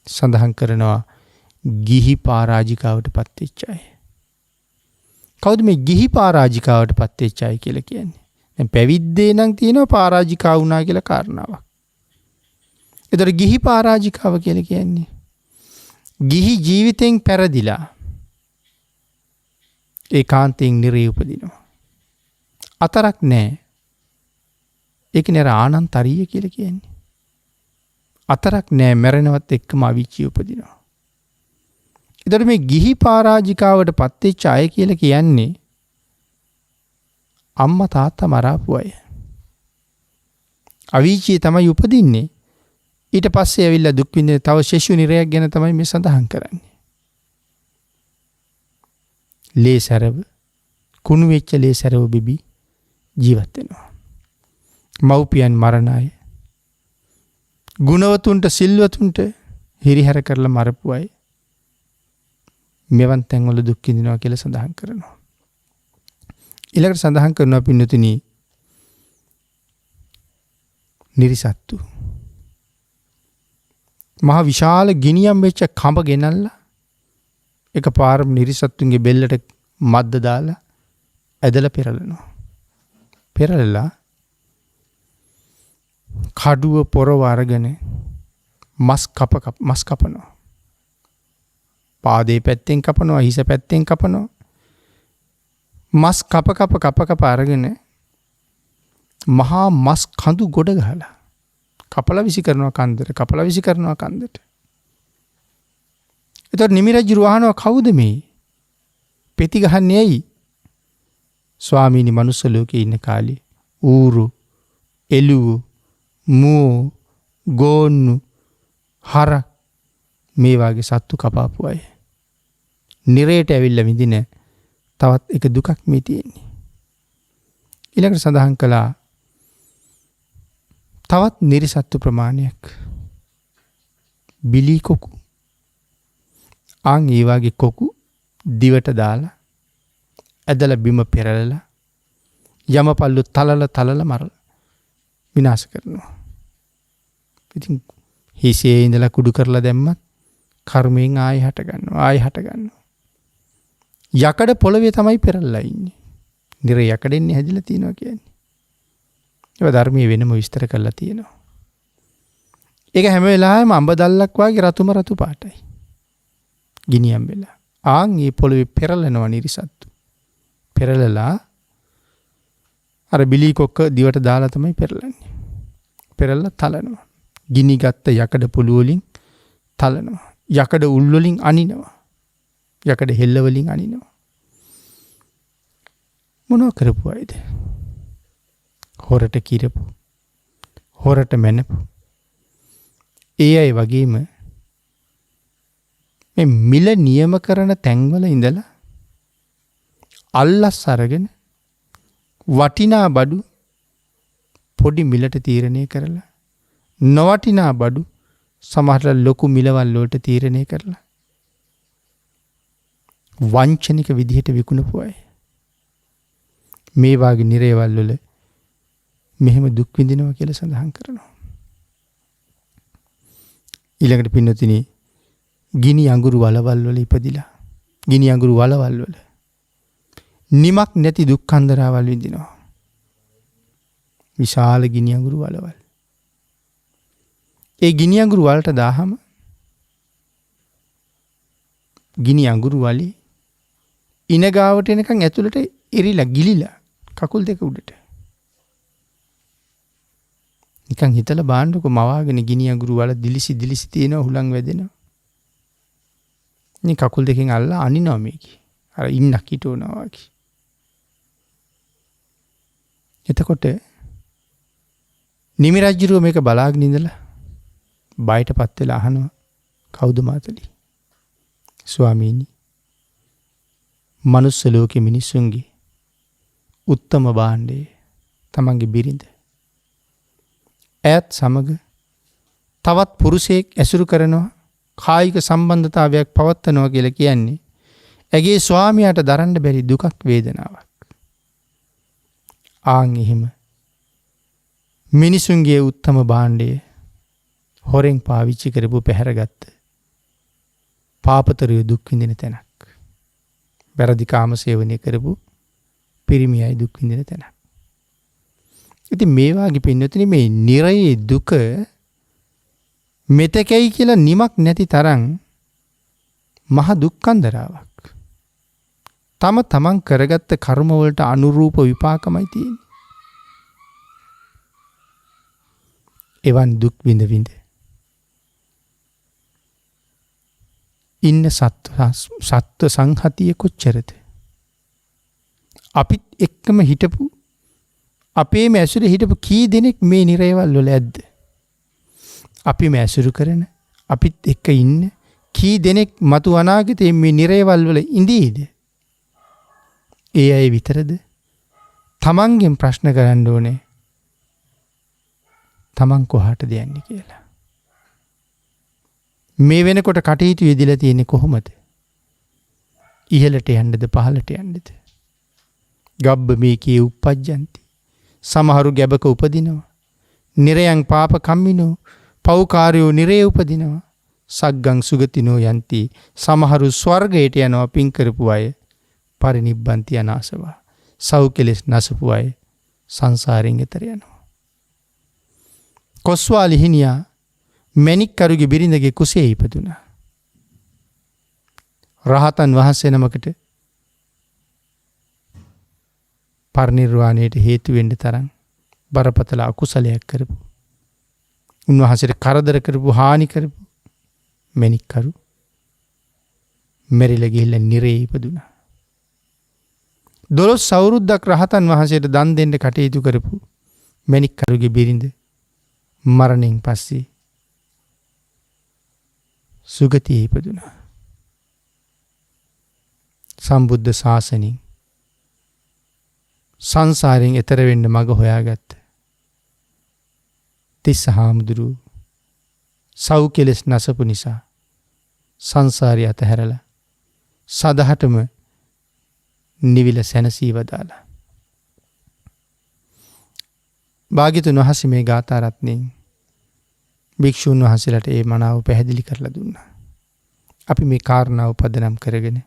සඳහන් කරනවා ගිහි පරාජිකාවට පත් වෙච්ච අය. කවුද මේ ගිහි පරාජිකාවට පත් වෙච්ච අය කියලා කියන්නේ? දැන් පැවිද්දේ නම් තියෙනවා පරාජිකා වුණා කියලා කාරණාවක්. ඒතර ගිහි පරාජිකාව කියලා කියන්නේ ගිහි ජීවිතෙන් පෙරදිලා ඒකාන්තයෙන් නිරේ උපදිනවා. අතරක් නැහැ. ඒක නේර ආනන්තරිය කියලා කියන්නේ. අතරක් නැහැ, මැරෙනවත් එක්කම අවිච්චිය උපදිනවා. ඒතර මේ ගිහි පරාජිකාවට පත් වෙච්ච අය කියලා කියන්නේ අම්මා තාත්තා මරාපු අය. අවීචියේ තමයි උපදින්නේ. ඊට පස්සේ ඇවිල්ලා දුක් විඳින තව ශිෂ්‍ය නිරයක් ගැන තමයි මේ සඳහන් කරන්නේ. ලේසරව කුණු වෙච්ච ලේසරව බිබි ජීවත් වෙනවා. මව්පියන් මරණ අය, ගුණවතුන්ට සිල්වතුන්ට හිරිහැර කරලා මරපු අය මෙවන් තැන්වල දුක් විඳිනවා කියලා සඳහන් කරනවා. ඊළඟට සඳහන් කරනවා පින්නතුනි නිරිසත්තු මහ විශාල ගිනියම් වෙච්ච කඹ ගෙනල්ලා එකපාරම නිරිසත්තුන්ගේ බෙල්ලට මද්ද දාලා ඇදලා පෙරලනවා. පෙරලලා කඩුව පොරව අරගෙන මස් කපනවා. පාදේ පැත්තෙන් කපනවා, හිස පැත්තෙන් කපනවා. මස් කප අරගෙන මහා මස් කඳු ගොඩ ගහලා කපලා විසි කරනවා කන්දට. එතකොට නිමිරජු වහනවා කවුද මේ? පෙති ගහන්නේ ඇයි? ස්වාමීනි මනුස්ස ලෝකේ ඉන්න කාලේ ඌරු, එළුව, මූ, ගෝන්නු, හරක් මේ වාගේ සත්තු කපාපු අය. නිරේට ඇවිල්ලා විඳින තවත් එක දුකක් මේ තියෙන්නේ. ඊළඟට සඳහන් කළා තවත් නිරිසත්තු ප්‍රමාණයක් බිලී කොකු. ආන් ඒ වගේ කොකු දිවට දාලා ඇදලා බිම පෙරලලා යමපල්ලු තලලා මරලා විනාශ කරනවා. ඉතින් හිසේ ඉඳලා කුඩු කරලා දැම්මත් කර්මයෙන් ආයෙ හට ගන්නවා. යකඩ පොළවේ තමයි පෙරලලා ඉන්නේ. නිර යකඩෙන්නේ හැදිලා තියෙනවා කියන්නේ. ඒක ධර්මයේ වෙනම විස්තර කරලා තියෙනවා. ඒක හැම වෙලාවෙම අඹ දැල්ලක් වගේ රතු පාටයි. ගිනියම් වෙලා. ආන් මේ පොළවේ පෙරලනවා නිරිසත්තු. පෙරලලා අර බිලී කොක්ක දිවට දාලා තමයි පෙරලන්නේ. පෙරලලා තලනවා. ගිනි ගත්ත යකඩ පුළු වලින් තලනවා. යකඩ උල් වලින් අනිනවා. යකඩ හෙල්ල වලින් අනිනවා. මොනව කරපු අයද? හොරට කිරපු, හොරට මැනපු, ඒ අය වගේම මේ මිල නියම කරන තැන්වල ඉඳලා අල්ලස් අරගෙන වටිනා බඩු පොඩි මිලට තීරණය කරලා නොවටිනා බඩු සමහරට ලොකු මිලවල් වලට තීරණය කරලා වංචනික විදිහට විකුණපු අය. මේ වාගේ නිරේවල් වල මෙහෙම දුක් විඳිනවා කියලා සඳහන් කරනවා. ඊළඟට පින්නතිනි ගිනි අඟුරු වලවල් වල ඉපදිලා ගිනි අඟුරු වලවල් වල නිමක් නැති දුක් කන්දරාවල් විඳිනවා. විශාල ගිනි අඟුරු වලවල්. ඒ ගිනි අඟුරු වලට දාහම ගිනි අඟුරු වලේ ඉන ගාවට එනකන් ඇතුළට එරිලා ගිලිලා කකුල් දෙක උඩට. නිකන් හිතලා බාන්නකො මවාගෙන ගිනි අඟුරු වල දිලිසි තියෙනවා හුලං වැදෙනවා. මේ කකුල් දෙකෙන් අල්ලා අනිනවා මේකේ. අර ඉන්නක් හිටවනවා වගේ. එතකොට නිමි රජුරුව මේක බලාගෙන ඉඳලා බයටපත් වෙලා අහනවා කවුද මාතලි? ස්වාමීනි මනුස්ස ලෝකෙ මිනිසුන්ගේ උත්තම භාණ්ඩය තමන්ගේ බිරිඳ. ඈත් සමග තවත් පුරුෂයෙක් ඇසුරු කරනවා කායික සම්බන්ධතාවයක් පවත්වනවා කියලා කියන්නේ ඇගේ ස්වාමියාට දරන්න බැරි දුකක් වේදනාවක්. ආන් එහෙම මිනිසුන්ගේ උත්තම භාණ්ඩය හොරෙන් පාවිච්චි කරපු පැහැරගත්ත පාපතරිය දුක් විඳින තැනක්. වැරදි කාම සේවනය කරපු පිරිමි අය දුක් විඳින තැනක්. ඉතින් මේ වාගේ පින්නතුනි මේ නිරයේ දුක මෙතකයි කියලා නිමක් නැති තරම් මහ දුක්ඛන්දරාවක්. තමන් කරගත්ත කර්ම වලට අනුරූප විපාකමයි තියෙන්නේ. එවන් දුක් විඳ ඉන්න සත්ව සංහතිය කොච්චරද? අපිත් එක්කම හිටපු අපේම ඇසුරේ හිටපු කී දෙනෙක් මේ නිරේවල් වල ඇද්ද? අපිම ඇසුරු කරන අපිත් එක්ක ඉන්න කී දෙනෙක් මතු අනාගතයේ මේ නිරේවල් වල ඉඳීද? ඒ අය විතරද? තමන්ගෙන් ප්‍රශ්න කරන්න ඕනේ තමන් කොහාටද යන්නේ කියලා. මේ වෙනකොට කටයුතු යෙදিলা තියෙන්නේ කොහොමද? ඉහළට යන්නද පහළට යන්නද? ගබ්බ මේකේ උප්පජ්ජಂತಿ. සමහරු ගැබක උපදිනවා. නිරයන් පාප කම්මිනෝ පෞකාරයෝ නිරේ උපදිනවා. සග්ගං සුගතිනෝ යන්ති. සමහරු ස්වර්ගයට යනවා පින් කරපු අය. පරිනිබ්බන්ති අනාසවා. සව් කෙලෙස් නසපු අය සංසාරයෙන් එතර යනවා. කොස්වාලි හිනියා මැණික්කරුගේ බිරිඳගේ කුසේ ඉපදුනා. රහතන් වහන්සේ නමකට පරිනිර්වාණයට හේතු වෙන්න තරම් බරපතල අකුසලයක් කරපු, උන්වහන්සේට කරදර කරපු, හානි කරපු මැණික්කරු මෙරිලා ගිහිල්ලා නිරේ ඉපදුනා. 12 අවුරුද්දක් රහතන් වහන්සේට දන් දෙන්න කටයුතු කරපු මැණික්කරුගේ බිරිඳ මරණයෙන් පස්සේ සුගතියේ ඉපදුනා. සම්බුද්ධ ශාසනයෙන් සංසාරයෙන් එතර වෙන්න මඟ හොයාගත්ත තිස්ස හාමුදුරුව සව් කෙලෙස් නසපු නිසා සංසාරය අතහැරලා සදහටම නිවිල සැනසී වදාලා. භාග්‍යතුන් වහන්සේ මේ ගාථා රත්නයෙන් භික්ෂුන් වහන්සේලාට ඒ මනාව පැහැදිලි කරලා දුන්නා. අපි මේ කාරණාව පදනම් කරගෙන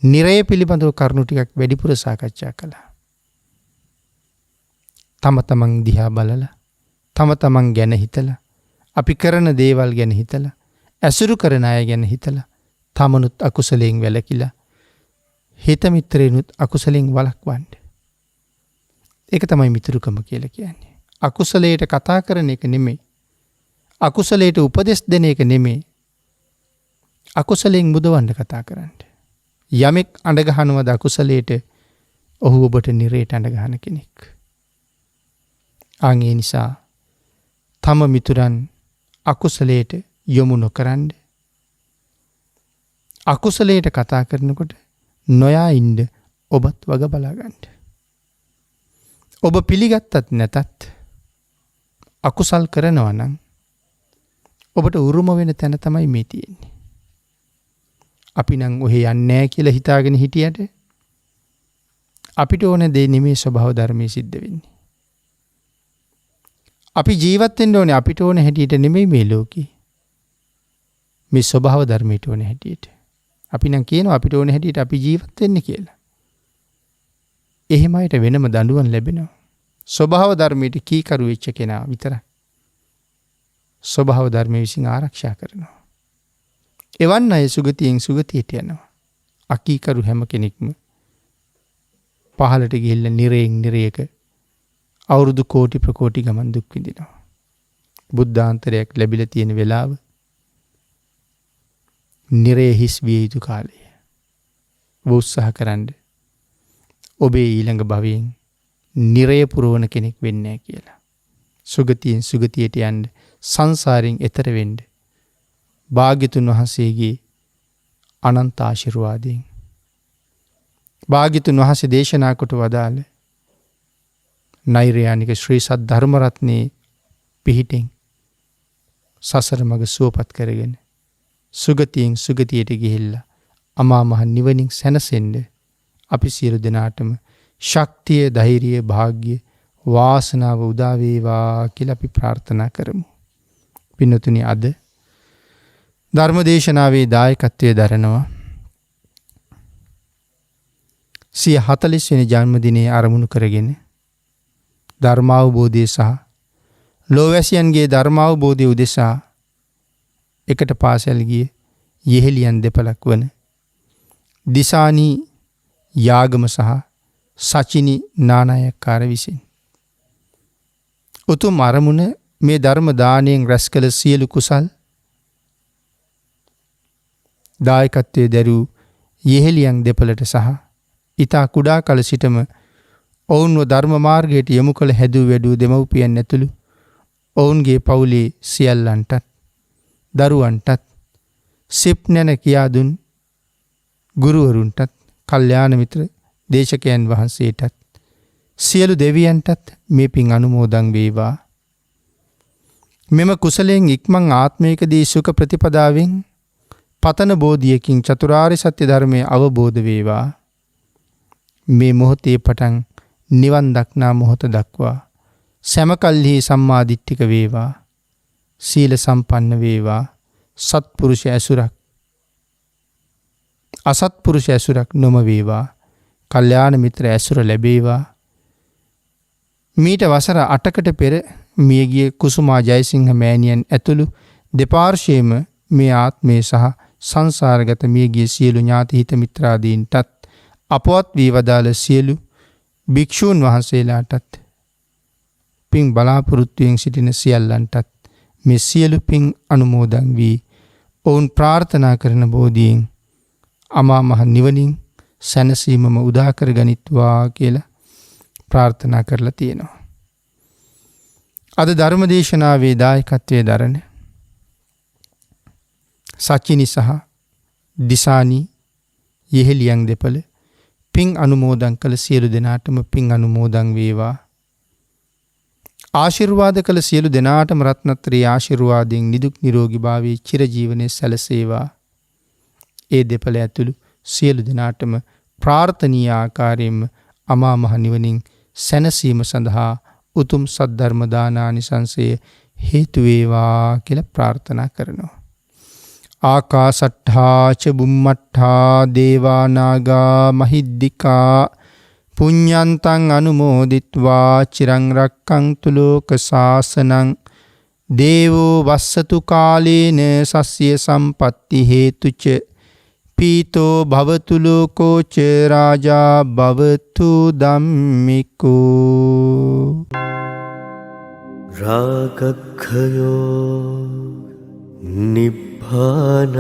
නිරය පිළිබඳව කරුණු ටිකක් වැඩිපුර සාකච්ඡා කළා. තම තමන් දිහා බලලා, තම තමන් ගැන හිතලා, අපි කරන දේවල් ගැන හිතලා, ඇසුරු කරන අය ගැන හිතලා, තමනුත් අකුසලයෙන් වැළකීලා, හිත මිත්‍රේනුත් අකුසලයෙන් වළක්වන්න. ඒක තමයි මිතුරුකම කියලා කියන්නේ. අකුසලයට කතා කරන එක නෙමෙයි. අකුසලයට උපදෙස් දෙන එක නෙමෙයි. අකුසලයෙන් මුදවන්න කතා කරන්න. යමෙක් අඬ ගහනවද අකුසලයට, ඔහු ඔබට නිරේට අඬ ගහන කෙනෙක්. ඒ නිසා තම මිතුරන් අකුසලයට යොමු නොකරන්න. අකුසලයට කතා කරනකොට නොයා ඉන්න ඔබත් වග බලාගන්න. ඔබ පිළිගත්තත් නැතත් අකුසල් කරනවා නම් ඔබට උරුම වෙන තැන තමයි මේ තියෙන්නේ. අපි නම් ඔහෙ යන්නේ නැහැ කියලා හිතාගෙන හිටියට අපිට ඕන දේ නෙමේ ස්වභාව ධර්මයේ සිද්ධ වෙන්නේ. අපි ජීවත් වෙන්න ඕනේ අපිට ඕන හැටියට නෙමෙයි මේ ලෝකේ. මේ ස්වභාව ධර්මයට ඕන හැටියට. අපි නම් කියනවා අපිට ඕන හැටියට අපි ජීවත් වෙන්න කියලා. එහෙම අයට වෙනම දඬුවම් ලැබෙනවා. ස්වභාව ධර්මයට කීකරු වෙච්ච කෙනා විතරයි. ස්වභාව ධර්මයේ විසින් ආරක්ෂා කරනවා. එවන් අය සුගතියෙන් සුගතියට යනවා. අකීකරු හැම කෙනෙක්ම පහළට ගිහිල්ලා නිරයෙන් නිරයක අවුරුදු කෝටි ප්‍රකෝටි ගමන් දුක් විඳිනවා. බුද්ධාන්තරයක් ලැබිලා තියෙන වෙලාව නිරය හිස් විය යුතු කාලය. ඔබ උත්සාහ කරන්න ඔබේ ඊළඟ භවයෙන් නිරය පුරවන කෙනෙක් වෙන්නේ නැහැ කියලා. සුගතියෙන් සුගතියට යන්න සංසාරයෙන් එතර වෙන්න භාග්‍යතුන් වහන්සේගේ අනන්ත ආශිර්වාදයෙන් භාග්‍යතුන් වහන්සේ දේශනා කොට වදාළ නෛර්යානික ශ්‍රී සද්ධර්ම රත්නයේ පිහිටෙන් සසර මඟ සුවපත් කරගෙන සුගතියෙන් සුගතියට ගිහිල්ලා අමා මහ නිවනින් සැනසෙන්න අපි සියලු දෙනාටම ශක්තිය, ධෛර්යය, භාග්‍ය, වාසනාව උදා වේවා කියලා අපි ප්‍රාර්ථනා කරමු. පින්වතුනි, අද ධර්මදේශනාවේ දායකත්වයේ දරනවා 40 වෙනි ජන්මදිනයේ ආරමුණු කරගෙන ධර්මාවබෝධය සහ ලෝවැසියන්ගේ ධර්මාවබෝධය උදෙසා එකට පාසල් ගිය යෙහෙලියන් දෙපළක් වන දිසානි යාගම සහ සචිනි නානායක්කාර විසින් උතුම් අරමුණ මේ ධර්ම දානයෙන් රැස් කළ සියලු කුසල් දායකත්වයේ දරූ යෙහෙලියන් දෙපළට සහ ඊතා කුඩා කල සිටම ඔවුන්ව ධර්ම මාර්ගයට යොමු කළ හැදූ වැඩූ දෙමව්පියන් ඇතුළු ඔවුන්ගේ පවුලේ සියල්ලන්ටත් දරුවන්ටත් සිප් නැන කියා දුන් ගුරුවරුන්ටත් කල්යාණ මිත්‍ර දේශකයන් වහන්සේටත් සියලු දෙවියන්ටත් මේ පින් අනුමෝදන් වේවා. මෙම කුසලයෙන් ඉක්මන් ආත්මයකදී සුඛ ප්‍රතිපදාවෙන් පතන බෝධියකින් චතුරාර්ය සත්‍ය ධර්මය අවබෝධ වේවා. මේ මොහොතේ පටන් නිවන් දක්නා මොහොත දක්වා සෑමකල්හි සම්මා දිට්ඨික වේවා. සීල සම්පන්න වේවා. සත්පුරුෂ ඇසුරක් අසත්පුරුෂ ඇසුරක් නොම වේවා. කල්යාණ මිත්‍ර ඇසුර ලැබේවා. මීට වසර 8කට පෙර මියගිය කුසුමා ජයසිංහ මෑණියන් ඇතුළු දෙපාර්ශ්වයේම මේ ආත්මයේ සහ සංසාරගත මියගිය සියලු ඥාති හිත මිත්‍රාදීන්ටත් අපවත් වී වදාළ සියලු භික්ෂූන් වහන්සේලාටත් පින් බලාපොරොත්තුවෙන් සිටින සියල්ලන්ටත් මේ සියලු පින් අනුමෝදන් වී ඔවුන් ප්‍රාර්ථනා කරන බෝධියෙන් අමා මහ නිවනින් සැනසීමම උදා කර ගනිත්වා කියලා ප්‍රාර්ථනා කරලා තියෙනවා. අද ධර්මදේශනාවේ දායකත්වයේ දරන සචිනි සහ දිසානි යෙහෙලියන් දෙපළ පින් අනුමෝදන් කළ සියලු දෙනාටම පින් අනුමෝදන් වේවා. ආශිර්වාද කළ සියලු දෙනාටම රත්නත්‍රී ආශිර්වාදයෙන් නිදුක් නිරෝගී භාවයේ චිරජීවනයේ සැලසේවා. ඒ දෙපළ ඇතුළු සියලු දෙනාටම ප්‍රාර්ථනීය ආකාරයෙන්ම අමා මහ නිවනින් සැනසීම සඳහා උතුම් සද්ධර්ම දානානිසංසය හේතු වේවා කියලා ප්‍රාර්ථනා කරනවා. ආකාසට්ඨා ච බුම්මට්ඨා දේවා නාග මහිද්దికා පුඤ්ඤන්තං අනුමෝදිත්වා චිරං රක්ඛන්තු ලෝක සාසනං දේවෝ වස්සතු කාලේන සස්ය සම්පatti හේතුච පීතෝ භවතු ලෝකෝ ච රාජා භවතු ධම්මිකෝ. රාගක්ඛයෝ නිබ්බානං